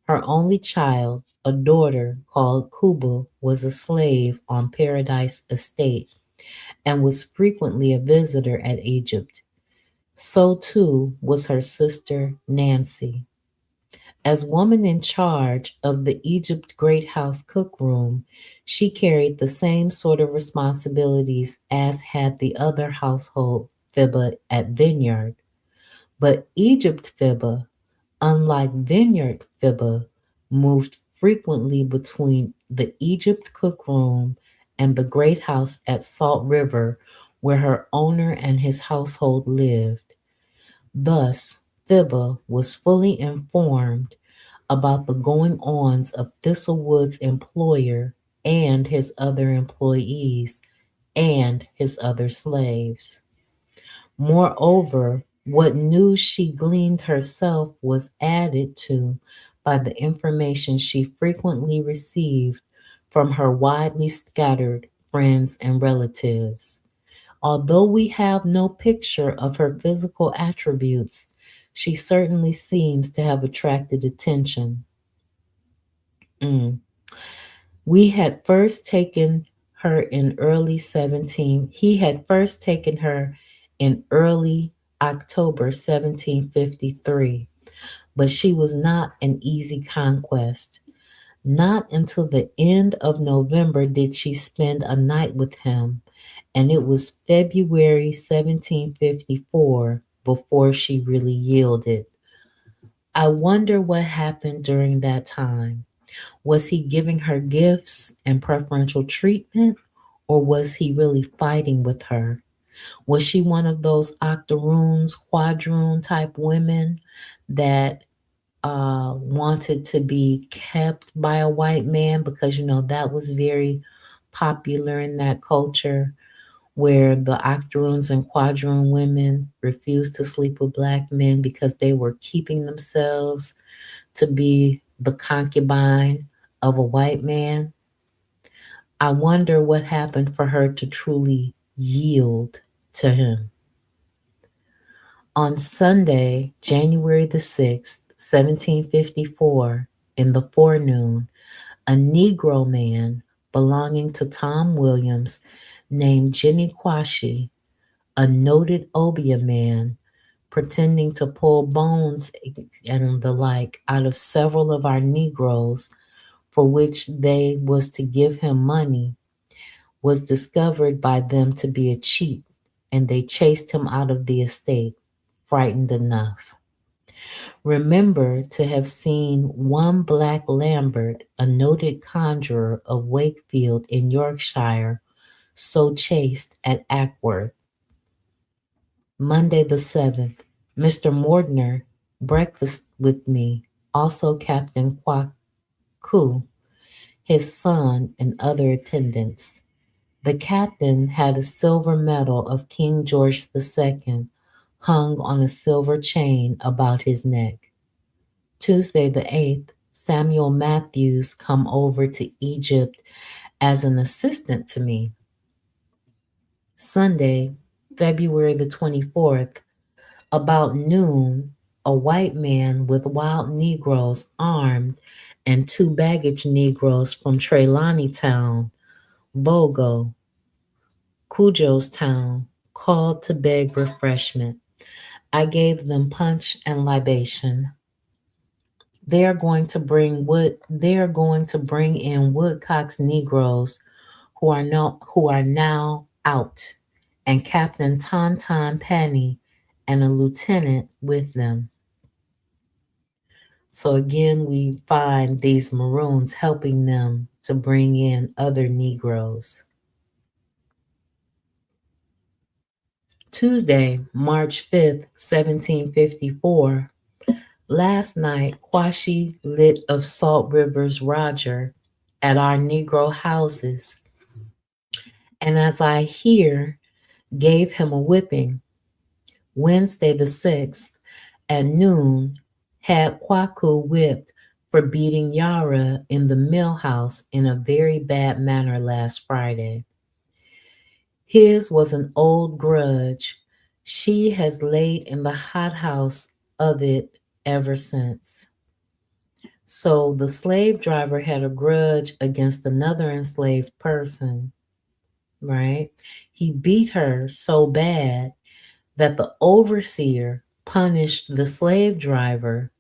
Her only child, a daughter called Kuba, was a slave on Paradise Estate and was frequently a visitor at Egypt. So too was her sister Nancy. As woman in charge of the Egypt Great House cookroom, she carried the same sort of responsibilities as had the other household Fibba at Vineyard. But Egypt Fibba, unlike Vineyard Fibba, moved frequently between the Egypt cookroom and the great house at Salt River where her owner and his household lived. Thus, Fibba was fully informed about the going-ons of Thistlewood's employer and his other employees and his other slaves. Moreover, what news she gleaned herself was added to by the information she frequently received from her widely scattered friends and relatives. Although we have no picture of her physical attributes, she certainly seems to have attracted attention. Mm. We had first taken her in early 17. He had first taken her in early October 1753, but she was not an easy conquest. Not until the end of November did she spend a night with him, and it was February 1754 before she really yielded. I wonder what happened during that time. Was he giving her gifts and preferential treatment, or was he really fighting with her? Was she one of those octoroons, quadroon type women that wanted to be kept by a white man? Because, that was very popular in that culture where the octoroons and quadroon women refused to sleep with black men because they were keeping themselves to be the concubine of a white man. I wonder what happened for her to truly yield to him. On Sunday, January the 6th, 1754, in the forenoon, a Negro man belonging to Tom Williams named Jenny Quashie, a noted obeah man, pretending to pull bones and the like out of several of our Negroes for which they was to give him money, was discovered by them to be a cheat, and they chased him out of the estate, frightened enough. Remember to have seen one Black Lambert, a noted conjurer of Wakefield in Yorkshire, so chased at Ackworth. Monday the 7th, Mr. Mordner breakfast with me, also Captain Kwaku, his son, and other attendants. The captain had a silver medal of King George II hung on a silver chain about his neck. Tuesday the 8th, Samuel Matthews come over to Egypt as an assistant to me. Sunday, February the 24th, about noon, a white man with wild Negroes armed and two baggage Negroes from Trelawney Town, Vogo, Cujo's Town, called to beg refreshment. I gave them punch and libation. They are going to bring in Woodcock's Negroes who are now out, and Captain Tonton Penny and a lieutenant with them. So again, we find these Maroons helping them to bring in other Negroes. Tuesday, March 5th, 1754. Last night, Quashie lit of Salt River's Roger at our Negro houses, and as I hear, gave him a whipping. Wednesday the 6th, at noon, had Kwaku whipped for beating Yara in the mill house in a very bad manner last Friday. His was an old grudge. She has laid in the hothouse of it ever since. So the slave driver had a grudge against another enslaved person, right? He beat her so bad that the overseer punished the slave driver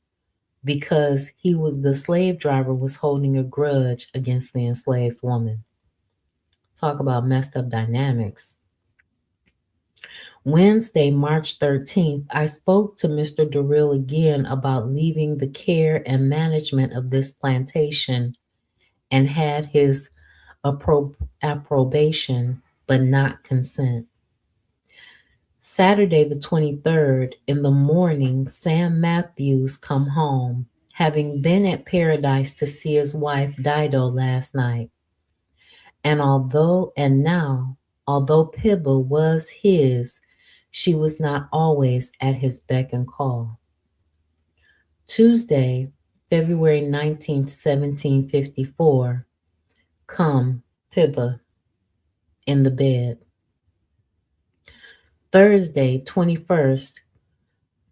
because the slave driver was holding a grudge against the enslaved woman. Talk about messed up dynamics. Wednesday, March 13th, I spoke to Mr. Durrell again about leaving the care and management of this plantation and had his approbation but not consent. Saturday the 23rd, in the morning, Sam Matthews come home, having been at Paradise to see his wife Dido last night. Although Pibba was his, she was not always at his beck and call. Tuesday, February 19th, 1754, come, Pibba, in the bed. Thursday, 21st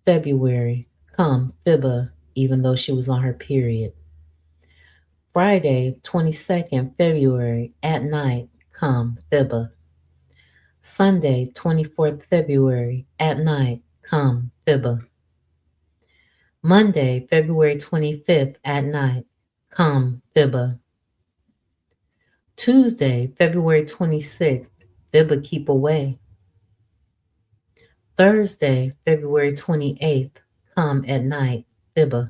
February, come, Pibba, even though she was on her period. Friday, 22nd February, at night, come, Pibba. Sunday, 24th February, at night, come, Pibba. Monday, February 25th, at night, come, Pibba. Tuesday, February 26th, Pibba keep away. Thursday, February 28th, come at night, Thibaut.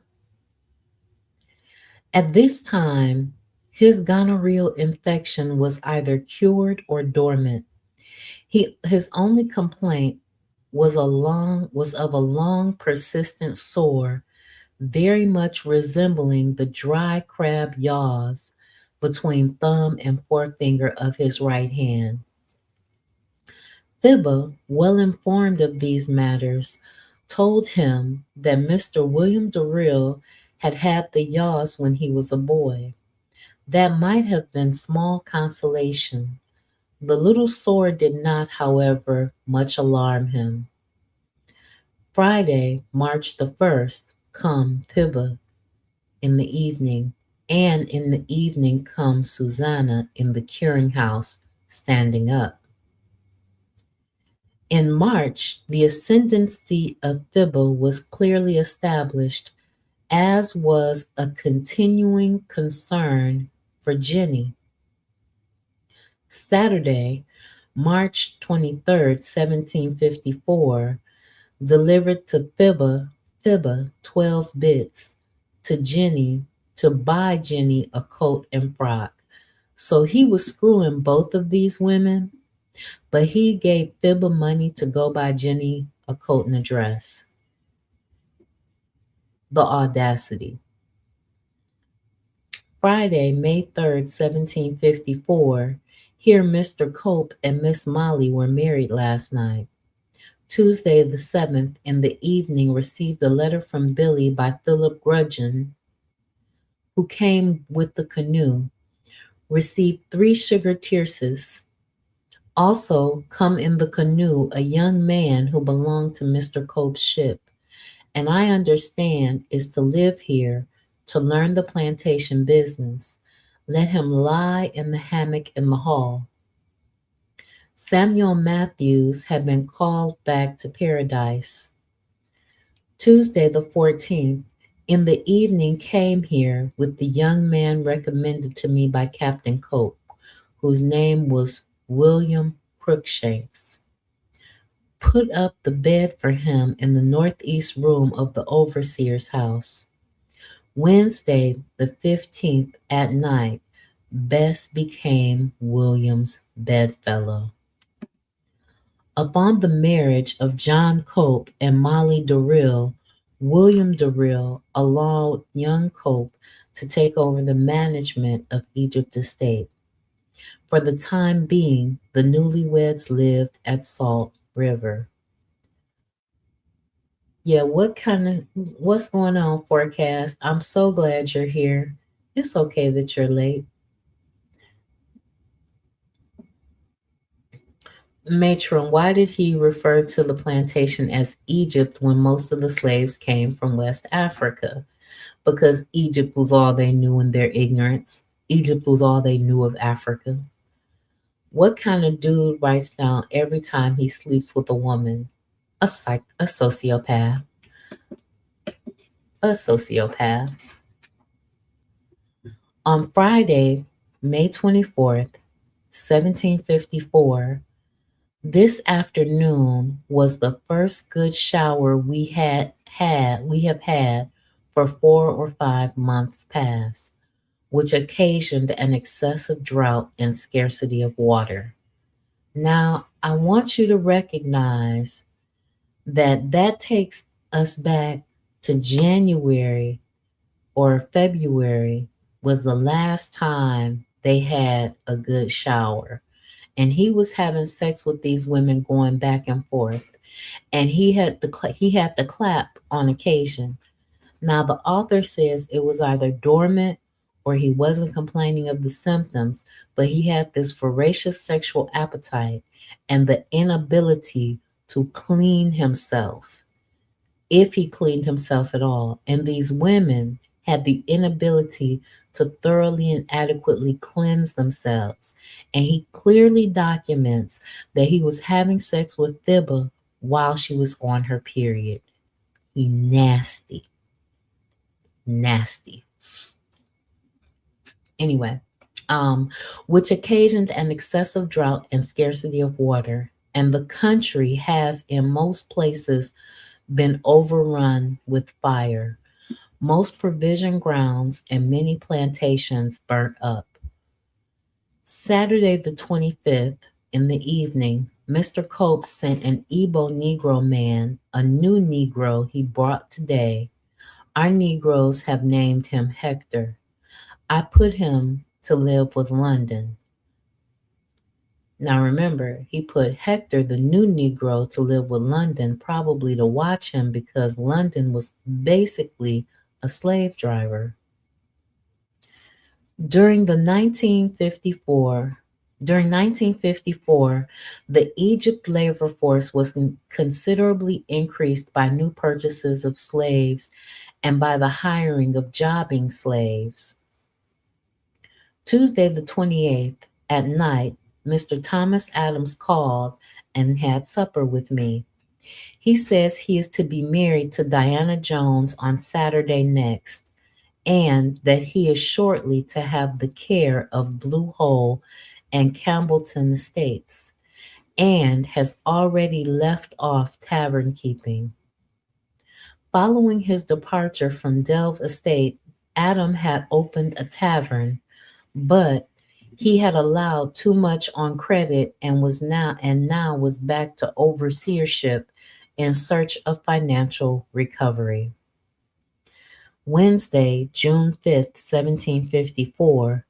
At this time, his gonorrheal infection was either cured or dormant. His only complaint was of a long persistent sore, very much resembling the dry crab yaws between thumb and forefinger of his right hand. Thibaut, well informed of these matters, told him that Mr. William Durrell had had the yaws when he was a boy. That might have been small consolation. The little sore did not, however, much alarm him. Friday, March the 1st, come Pibba in the evening, and in the evening comes Susanna in the curing house, standing up. In March, the ascendancy of Thibaut was clearly established, as was a continuing concern for Jenny. Saturday, March 23rd, 1754, delivered to Fibba 12 bits, to Jenny, to buy Jenny a coat and frock. So he was screwing both of these women, but he gave Fibba money to go buy Jenny a coat and a dress. The audacity. Friday, May 3rd, 1754, here Mr. Cope and Miss Molly were married last night. Tuesday the 7th, in the evening, received a letter from Billy by Philip Grudgeon, who came with the canoe. Received 3 sugar tierces. Also, come in the canoe a young man who belonged to Mr. Cope's ship, and I understand is to live here to learn the plantation business. Let him lie in the hammock in the hall. Samuel Matthews had been called back to Paradise. Tuesday the 14th, in the evening came here with the young man recommended to me by Captain Cope, whose name was William Crookshanks. Put up the bed for him in the northeast room of the overseer's house. Wednesday the 15th at night, Bess became William's bedfellow. Upon the marriage of John Cope and Molly Durrell, William Durrell allowed young Cope to take over the management of Egypt Estate. For the time being, the newlyweds lived at Salt River. Yeah, what's going on, forecast? I'm so glad you're here. It's okay that you're late. Matron, why did he refer to the plantation as Egypt when most of the slaves came from West Africa? Because Egypt was all they knew in their ignorance. Egypt was all they knew of Africa. What kind of dude writes down every time he sleeps with a woman? A sociopath. A sociopath. On Friday, May 24th, 1754, this afternoon was the first good shower we have had for 4 or 5 months past, which occasioned an excessive drought and scarcity of water. Now, I want you to recognize that that takes us back to January or February was the last time they had a good shower. And he was having sex with these women going back and forth. And he had the clap on occasion. Now, the author says it was either dormant or he wasn't complaining of the symptoms, but he had this voracious sexual appetite and the inability to clean himself, if he cleaned himself at all. And these women had the inability to thoroughly and adequately cleanse themselves. And he clearly documents that he was having sex with Thibba while she was on her period. He nasty. Nasty. Anyway, which occasioned an excessive drought and scarcity of water, and the country has in most places been overrun with fire. Most provision grounds and many plantations burnt up. Saturday the 25th, in the evening, Mr. Cope sent an Igbo Negro man, a new Negro he brought today. Our Negroes have named him Hector. I put him to live with London. Now remember, he put Hector, the new Negro, to live with London, probably to watch him because London was basically a slave driver. During the 1954 During 1954, the Egypt labor force was considerably increased by new purchases of slaves and by the hiring of jobbing slaves. Tuesday the 28th at night, Mr. Thomas Adams called and had supper with me. He says he is to be married to Diana Jones on Saturday next, and that he is shortly to have the care of Blue Hole and Campbellton Estates, and has already left off tavern keeping. Following his departure from Delve Estate, Adam had opened a tavern, but he had allowed too much on credit and now was back to overseership in search of financial recovery. Wednesday, June 5th, 1754,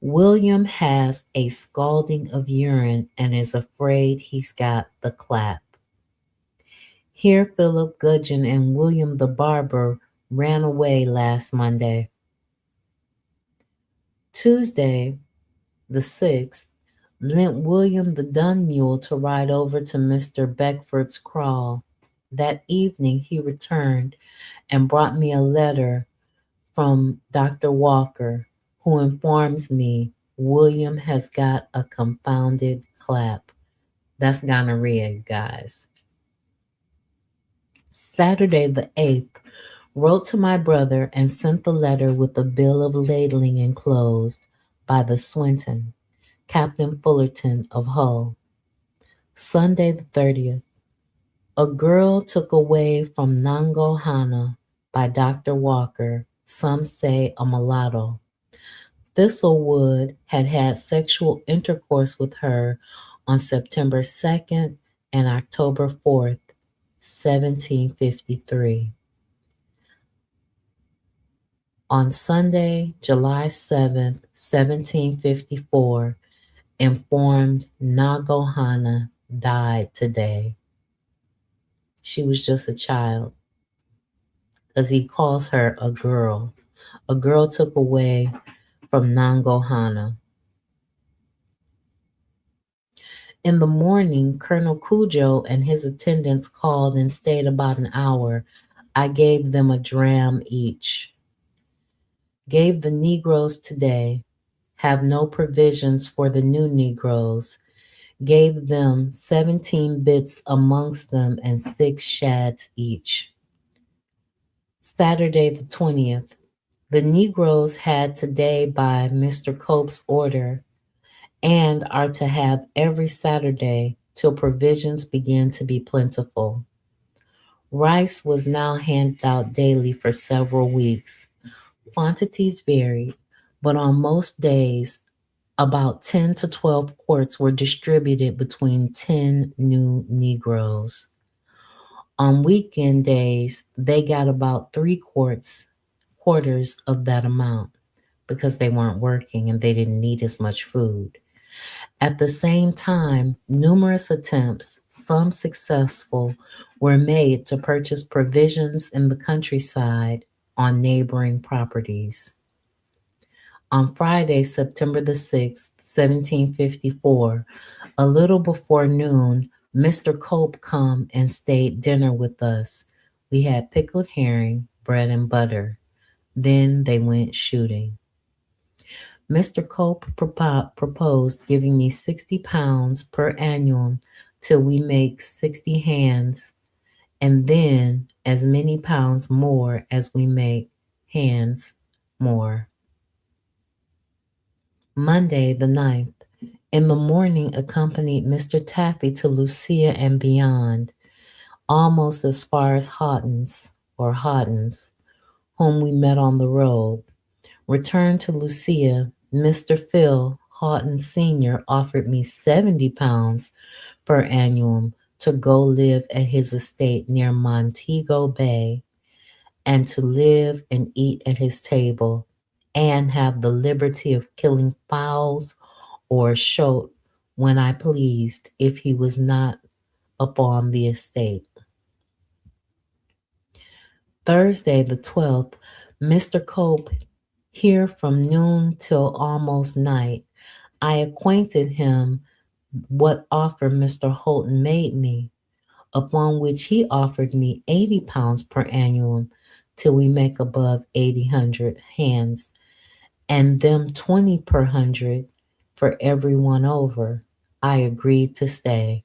William has a scalding of urine and is afraid he's got the clap. Here Philip Gudgeon and William the barber ran away last Monday. Tuesday, the 6th, lent William the dun mule to ride over to Mr. Beckford's kraal. That evening he returned and brought me a letter from Dr. Walker, who informs me William has got a confounded clap. That's gonorrhea, you guys. Saturday the 8th, wrote to my brother and sent the letter with a bill of ladling enclosed by the Swinton, Captain Fullerton of Hull. Sunday the 30th, a girl took away from Nangohana by Dr. Walker, some say a mulatto. Thistlewood had had sexual intercourse with her on September 2nd and October 4th, 1753. On Sunday, July 7th, 1754, informed Nagohana died today. She was just a child, because he calls her a girl. A girl took away from Nangohana. In the morning, Colonel Cujo and his attendants called and stayed about an hour. I gave them a dram each. Gave the Negroes today. Have no provisions for the new Negroes. Gave them 17 bits amongst them and 6 shads each. Saturday the 20th. The Negroes had today by Mr. Cope's order and are to have every Saturday till provisions begin to be plentiful. Rice was now handed out daily for several weeks. Quantities varied, but on most days, about 10 to 12 quarts were distributed between 10 new Negroes. On weekend days, they got about quarters of that amount because they weren't working and they didn't need as much food. At the same time, numerous attempts, some successful, were made to purchase provisions in the countryside on neighboring properties. On Friday, September the 6th, 1754, a little before noon, Mr. Cope come and stayed dinner with us. We had pickled herring, bread and butter. Then they went shooting. Mr. Cope proposed giving me 60 pounds per annum till we make 60 hands, and then as many pounds more as we make hands more. Monday the 9th, in the morning accompanied Mr. Taffy to Lucia and beyond, almost as far as Houghton's, whom we met on the road. Returned to Lucia, Mr. Phil Houghton Sr. offered me £70 per annum to go live at his estate near Montego Bay and to live and eat at his table and have the liberty of killing fowls or shote when I pleased if he was not upon the estate. Thursday the 12th, Mr. Cope here from noon till almost night. I acquainted him what offer Mr. Houghton made me, upon which he offered me £80 per annum till we make above 800 hands, and them 20 per hundred for every one over. I agreed to stay.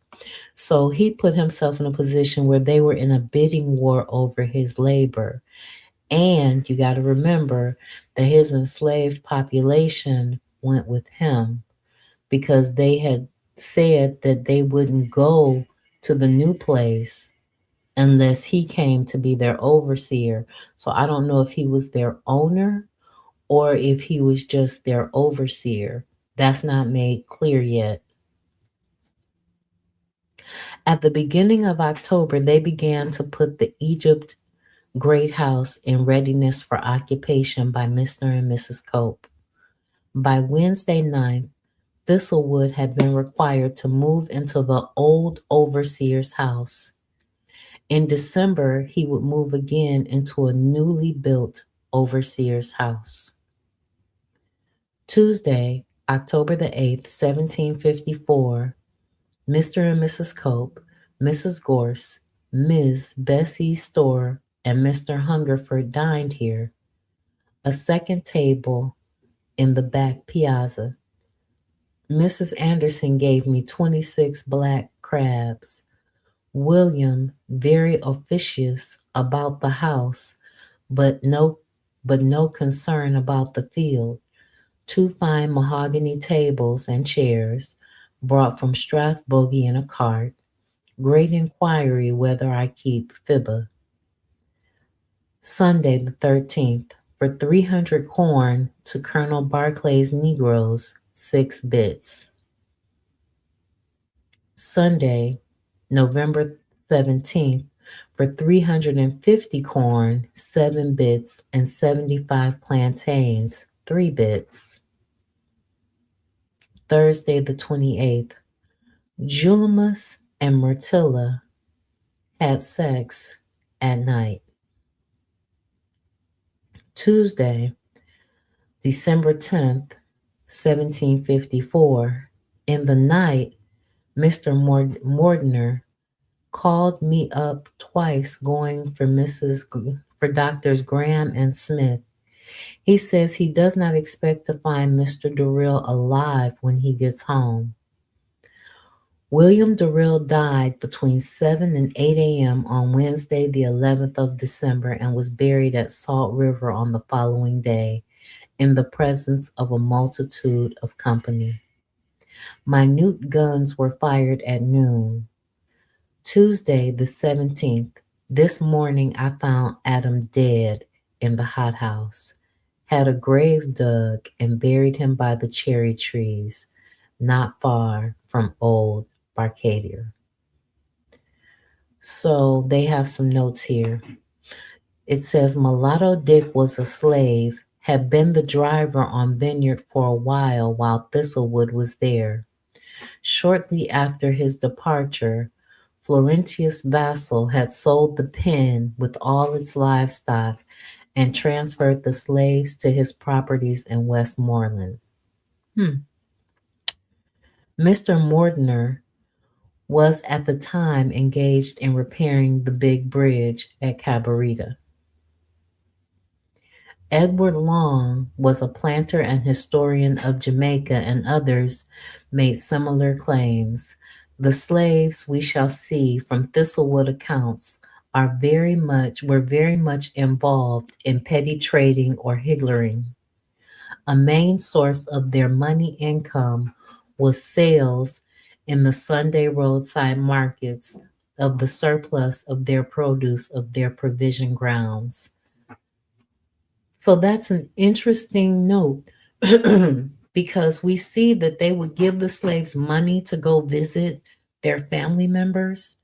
So he put himself in a position where they were in a bidding war over his labor. And you got to remember that his enslaved population went with him because they had said that they wouldn't go to the new place unless he came to be their overseer. So I don't know if he was their owner or if he was just their overseer. That's not made clear yet. At the beginning of October, they began to put the Egypt Great House in readiness for occupation by Mr. and Mrs. Cope. By Wednesday night, Thistlewood had been required to move into the old overseer's house. In December, he would move again into a newly built overseer's house. Tuesday, October the 8th, 1754, Mr. and Mrs. Cope, Mrs. Gorse, Ms. Bessie Storr, and Mr. Hungerford dined here. A second table in the back piazza. Mrs. Anderson gave me 26 black crabs. William, very officious about the house, but no concern about the field. 2 fine mahogany tables and chairs, brought from Strathbogie in a cart. Great inquiry whether I keep fibber. Sunday the 13th, for 300 corn to Colonel Barclay's Negroes, 6 bits. Sunday, November 17th, for 350 corn, 7 bits, and 75 plantains, 3 bits. Thursday the 28th, Julimus and Myrtilla had sex at night. Tuesday, December 10th, 1754, in the night, Mr. Mordner called me up twice going for Doctors Graham and Smith. He says he does not expect to find Mr. Durrell alive when he gets home. William Durrell died between 7 and 8 a.m. on Wednesday, the 11th of December, and was buried at Salt River on the following day in the presence of a multitude of company. Minute guns were fired at noon. Tuesday, the 17th, this morning I found Adam dead in the hothouse, had a grave dug and buried him by the cherry trees, not far from Old Barcadia. So they have some notes here. It says Mulatto Dick was a slave, had been the driver on Vineyard for a while Thistlewood was there. Shortly after his departure, Florentius Vassal had sold the pen with all its livestock and transferred the slaves to his properties in Westmoreland. Mr. Mordner was at the time engaged in repairing the big bridge at Cabarita. Edward Long was a planter and historian of Jamaica, and others made similar claims. The slaves, we shall see from Thistlewood accounts, were very much involved in petty trading or higgling. A main source of their money income was sales in the Sunday roadside markets of the surplus of their produce of their provision grounds. So that's an interesting note because we see that they would give the slaves money to go visit their family members.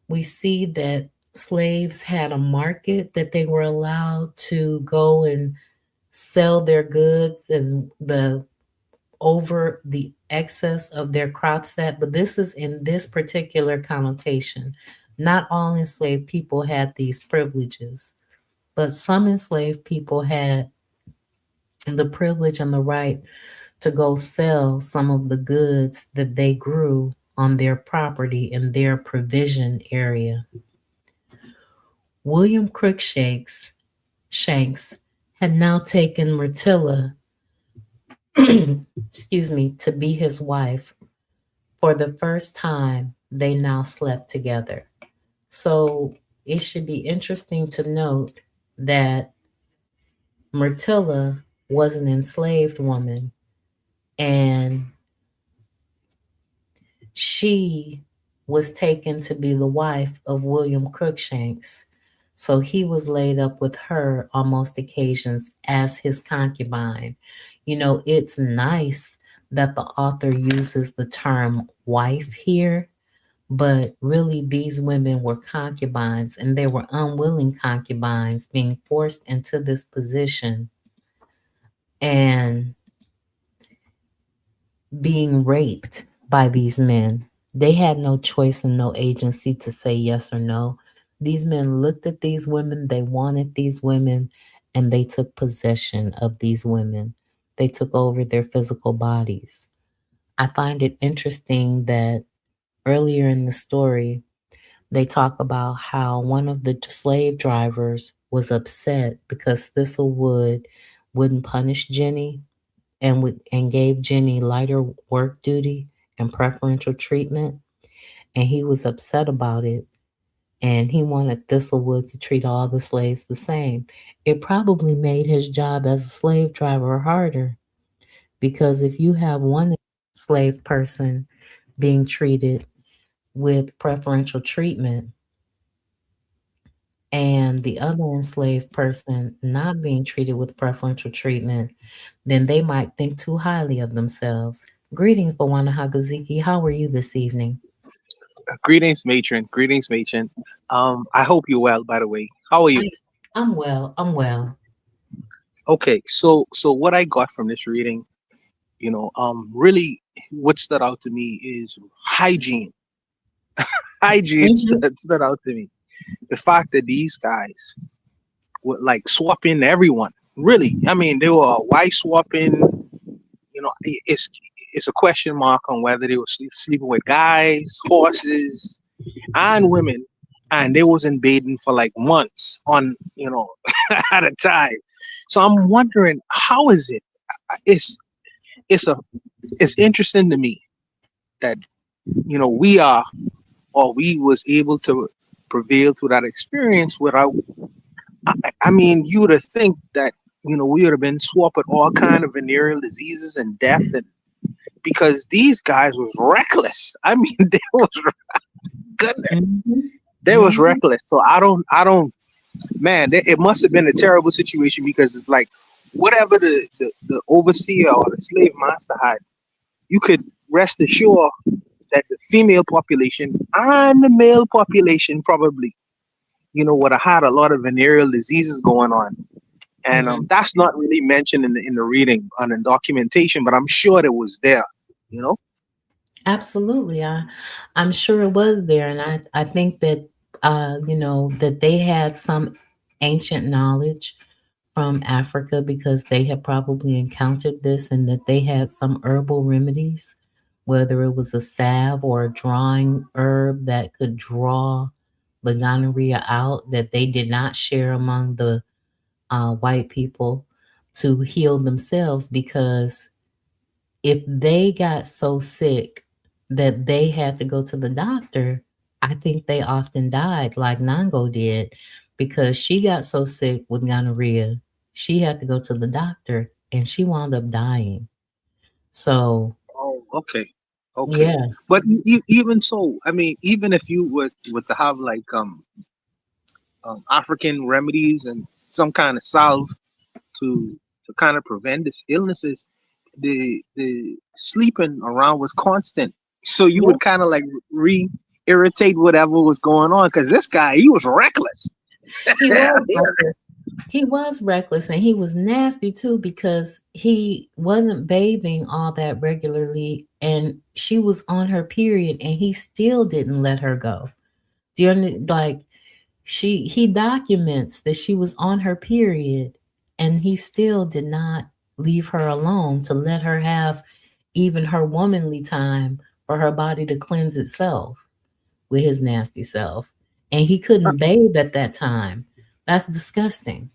We see that slaves had a market that they were allowed to go and sell their goods and the over the excess of their crop set. But this is in this particular connotation. Not all enslaved people had these privileges, but some enslaved people had the privilege and the right to go sell some of the goods that they grew on their property in their provision area. William Shanks had now taken Myrtilla, excuse me, to be his wife. For the first time, they now slept together. So it should be interesting to note that Myrtilla was an enslaved woman and she was taken to be the wife of William Crookshanks. So he was laid up with her on most occasions as his concubine. You know, it's nice that the author uses the term wife here, but really these women were concubines and they were unwilling concubines being forced into this position and being raped by these men. They had no choice and no agency to say yes or no. These men looked at these women, they wanted these women, and they took possession of these women. They took over their physical bodies. I find it interesting that earlier in the story, they talk about how one of the slave drivers was upset because Thistlewood wouldn't punish Jenny and gave Jenny lighter work duty and preferential treatment, and he was upset about it. And he wanted Thistlewood to treat all the slaves the same. It probably made his job as a slave driver harder because if you have one slave person being treated with preferential treatment and the other enslaved person not being treated with preferential treatment, then they might think too highly of themselves. Greetings, Bawana Hagaziki. How are you this evening? Greetings, matron. Greetings, matron. I hope you're well. By the way, how are you? I, I'm well. I'm well. Okay, so what I got from this reading, really, what stood out to me is hygiene. Hygiene Mhm. stood out to me. The fact that these guys would like swapping everyone. Really, I mean, they were wife swapping. It's a question mark on whether they were sleeping with guys, horses, and women, and they wasn't bathing for like months on at a time. So I'm wondering, how is it? It's it's a it's interesting to me that we are, or we was able to prevail through that experience without. I mean, you would have think that we would have been swapped with all kind of venereal diseases and death, and because these guys was reckless. I mean, they was goodness, Mhm. they was Mhm. reckless. So I don't. Man, it must have been a terrible situation because it's like whatever the overseer or the slave master had, you could rest assured that the female population and the male population probably, would have had a lot of venereal diseases going on. And Mhm. that's not really mentioned in the reading and in documentation, but I'm sure it was there, you know? Absolutely. I'm sure it was there, and I think that that they had some ancient knowledge from Africa because they had probably encountered this, and that they had some herbal remedies, whether it was a salve or a drawing herb that could draw the gonorrhea out that they did not share among the white people to heal themselves because if they got so sick that they had to go to the doctor, I think they often died like Nango did because she got so sick with gonorrhea, she had to go to the doctor and she wound up dying. So, Oh, okay. Okay. yeah. But even so, I mean, even if you would to have like African remedies and some kind of salve, to kind of prevent this illnesses, the sleeping around was constant. So you Yeah, would kind of like re irritate whatever was going on because this guy he was reckless. he Yeah, was reckless. He was reckless and he was nasty too because he wasn't bathing all that regularly and she was on her period and he still didn't let her go. Do you like he documents that she was on her period and he still did not leave her alone to let her have even her womanly time for her body to cleanse itself with his nasty self. And he couldn't bathe at that time. That's disgusting.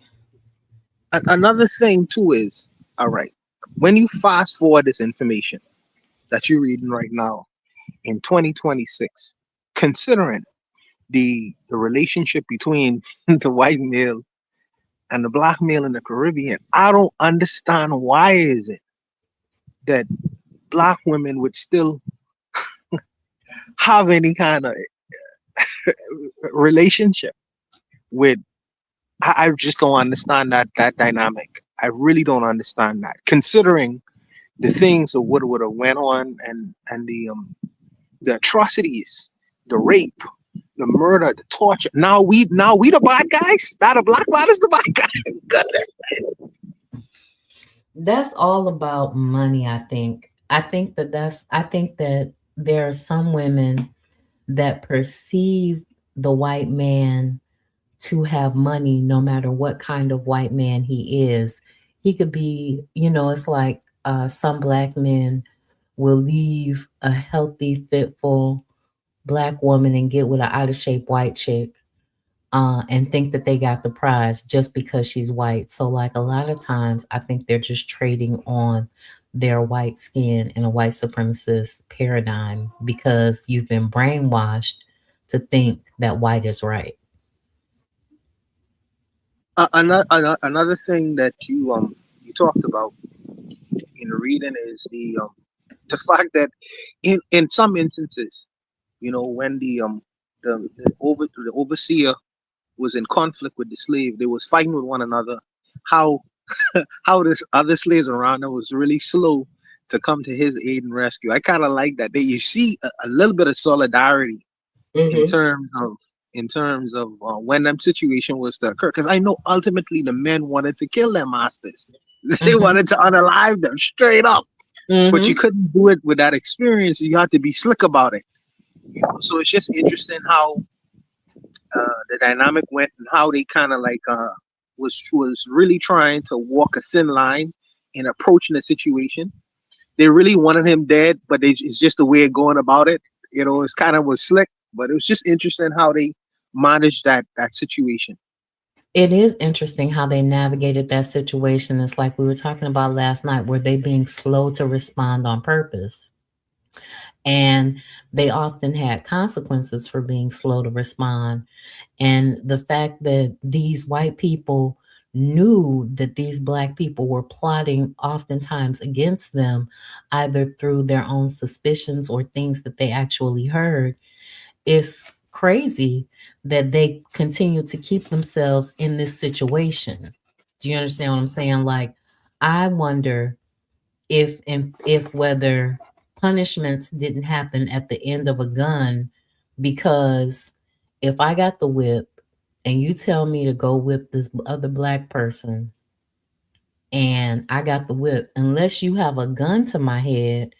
Another thing too is, all right, when you fast forward this information that you're reading right now in 2026, considering the relationship between the white male and the black male in the Caribbean, I don't understand why is it that black women would still have any kind of relationship with. I just don't understand that dynamic. I really don't understand that, considering the things that would have went on and the atrocities, the rape, the murder, the torture. Now we the bad guys. Now the black man is the bad guy. Goodness. That's all about money, I think. I think that there are some women that perceive the white man to have money no matter what kind of white man he is. He could be, it's like some black men will leave a healthy, fitful black woman and get with an out of shape white chick and think that they got the prize just because she's white. So, like a lot of times, I think they're just trading on their white skin in a white supremacist paradigm because you've been brainwashed to think that white is right. Another thing that you talked about in reading is the fact that in some instances, when the overseer was in conflict with the slave, they was fighting with one another. How how this other slaves around them was really slow to come to his aid and rescue. I kind of like that. That you see a little bit of solidarity in Hmm. terms of when that situation was to occur. Because I know ultimately the men wanted to kill their masters. They Hmm. wanted to unalive them straight up, but you Hmm. couldn't do it with that experience. You had to be slick about it. So it's just interesting how the dynamic went and how they kind of like was really trying to walk a thin line in approaching the situation. They really wanted him dead, but it's just the way of going about it. It's kind of was slick, but it was just interesting how they managed that situation. It is interesting how they navigated that situation. It's like we were talking about last night, were they being slow to respond on purpose? And they often had consequences for being slow to respond. And the fact that these white people knew that these black people were plotting oftentimes against them, either through their own suspicions or things that they actually heard, is crazy that they continue to keep themselves in this situation. Do you understand what I'm saying? Like, I wonder if whether punishments didn't happen at the end of a gun because if I got the whip and you tell me to go whip this other black person and I got the whip, unless you have a gun to my head,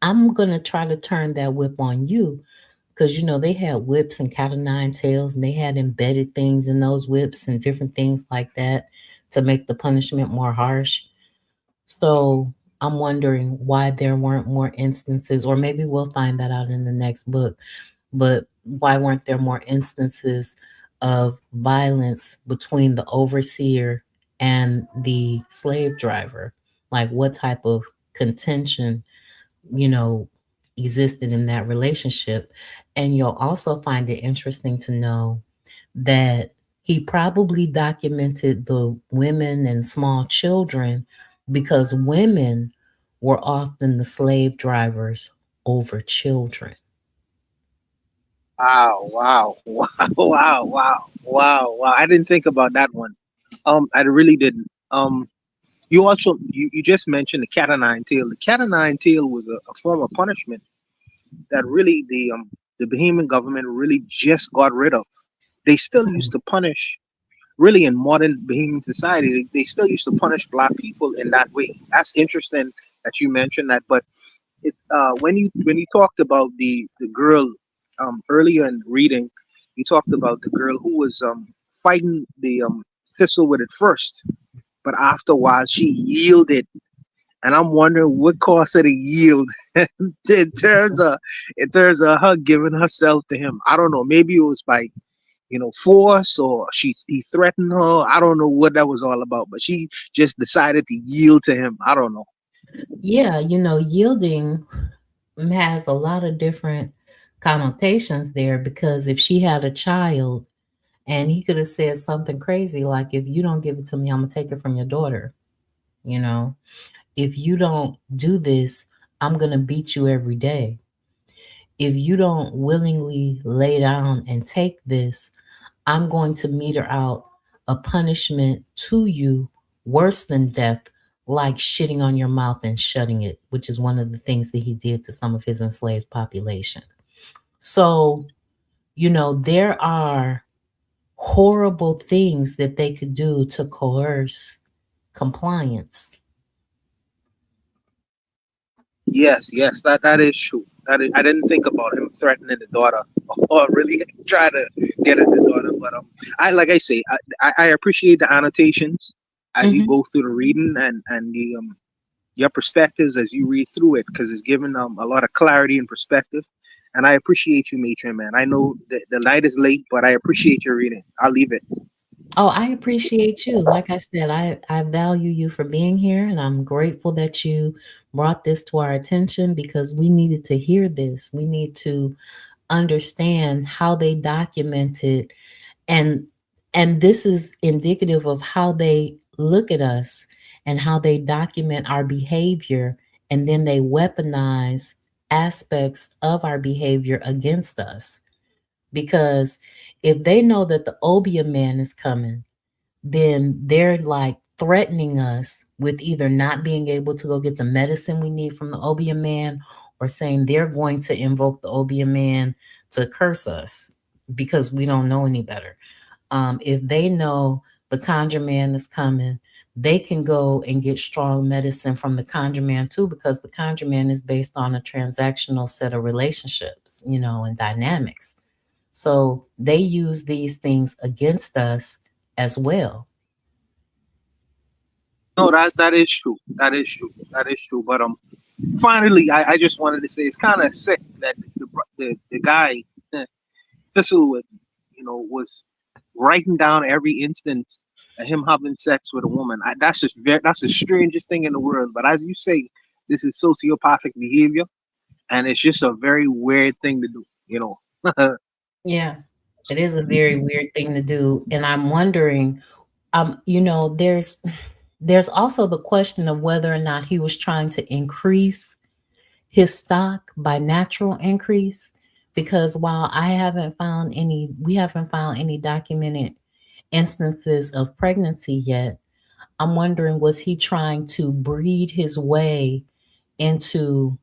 I'm gonna try to turn that whip on you because they had whips and cat o' nine tails and they had embedded things in those whips and different things like that to make the punishment more harsh. So I'm wondering why there weren't more instances, or maybe we'll find that out in the next book, but why weren't there more instances of violence between the overseer and the slave driver? Like what type of contention, you know, existed in that relationship? And you'll also find it interesting to know that he probably documented the women and small children because women were often the slave drivers over children. Wow, wow, wow, wow, wow, wow, wow. I didn't think about that one. I really didn't. You just mentioned the cat o' nine tail. The cat o' nine tail was a form of punishment that really the Bahamian government really just got rid of. They still used to punish, really in modern Bahamian society, they still used to punish black people in that way. That's interesting that you mentioned that. But when you talked about the girl earlier in reading, you talked about the girl who was fighting the thistle with it first, but after a while she yielded. And I'm wondering what caused her to yield in terms of her giving herself to him. I don't know. Maybe it was by force, or he threatened her. I don't know what that was all about, but she just decided to yield to him. I don't know. Yeah, yielding has a lot of different connotations there because if she had a child and he could have said something crazy like, if you don't give it to me, I'm going to take it from your daughter. You know, if you don't do this, I'm going to beat you every day. If you don't willingly lay down and take this, I'm going to meter out a punishment to you worse than death, like shitting on your mouth and shutting it, which is one of the things that he did to some of his enslaved population. So, there are horrible things that they could do to coerce compliance. Yes, yes, that is true. I didn't think about him threatening the daughter or really try to get at the daughter. But I like I say, I appreciate the annotations as you Hmm. go through the reading, and the your perspectives as you read through it, because it's given a lot of clarity and perspective. And I appreciate you, Matron, man. I know the night is late, but I appreciate your reading. I'll leave it. Oh, I appreciate you. Like I said, I value you for being here, and I'm grateful that you brought this to our attention because we needed to hear this. We need to understand how they documented, and this is indicative of how they look at us and how they document our behavior, and then they weaponize aspects of our behavior against us. Because if they know that the obeah man is coming, then they're like threatening us with either not being able to go get the medicine we need from the obeah man, or saying they're going to invoke the obeah man to curse us because we don't know any better. If they know the conjure man is coming, they can go and get strong medicine from the conjure man too, because the conjure man is based on a transactional set of relationships, and dynamics. So they use these things against us as well. No, that is true. That is true. That is true. But finally, I just wanted to say it's kind of sick that the guy Thistlewood, was writing down every instance of him having sex with a woman. That's the strangest thing in the world. But as you say, this is sociopathic behavior, and it's just a very weird thing to do. Yeah, it is a very weird thing to do, and I'm wondering, there's also the question of whether or not he was trying to increase his stock by natural increase, because while we haven't found any documented instances of pregnancy yet, I'm wondering, was he trying to breed his way into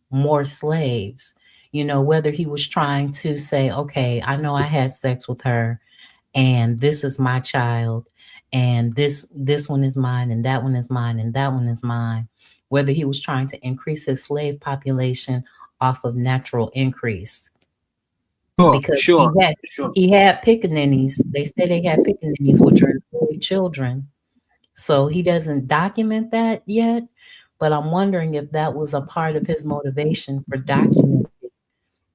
more slaves? Whether he was trying to say, okay, I know I had sex with her and this is my child, and this one is mine, and that one is mine, and that one is mine. Whether he was trying to increase his slave population off of natural increase, Sure, because sure, sure. he had pickaninnies. They say they had pickaninnies, which are enslaved children. So he doesn't document that yet, but I'm wondering if that was a part of his motivation for documenting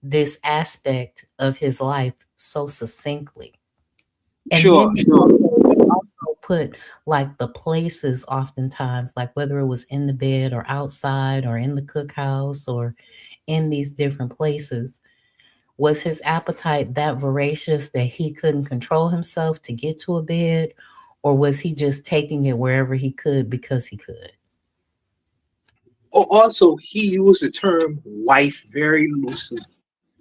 this aspect of his life so succinctly. And Sure, then sure. he also put like the places oftentimes, like whether it was in the bed or outside or in the cookhouse or in these different places. Was his appetite that voracious that he couldn't control himself to get to a bed? Or was he just taking it wherever he could because he could? Also, he used the term wife very loosely.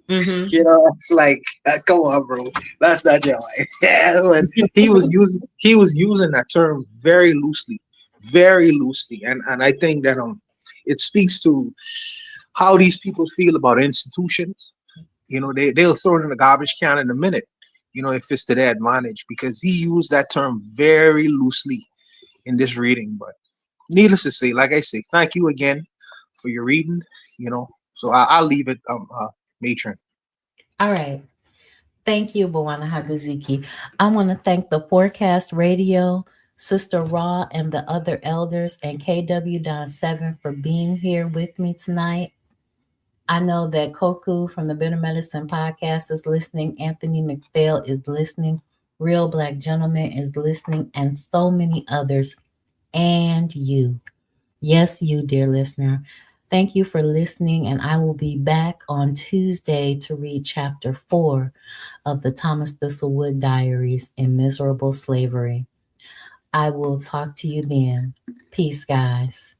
Mm-hmm. It's like, come on, bro, that's not your wife. Yeah, but he was using that term very loosely, very loosely, and I think that it speaks to how these people feel about institutions. They'll throw it in the garbage can in a minute, if it's to their advantage, because he used that term very loosely in this reading. But needless to say, like I say, thank you again for your reading. So I'll leave it, matron. All right. Thank you, Bawana Haguziki. I want to thank the Forecast Radio, Sister Raw, and the other elders, and KW Don 7 for being here with me tonight. I know that Koku from the Bitter Medicine Podcast is listening. Anthony McPhail is listening. Real Black Gentleman is listening, and so many others. And you. Yes, you, dear listener. Thank you for listening, and I will be back on Tuesday to read chapter 4 of the Thomas Thistlewood Diaries in Miserable Slavery. I will talk to you then. Peace, guys.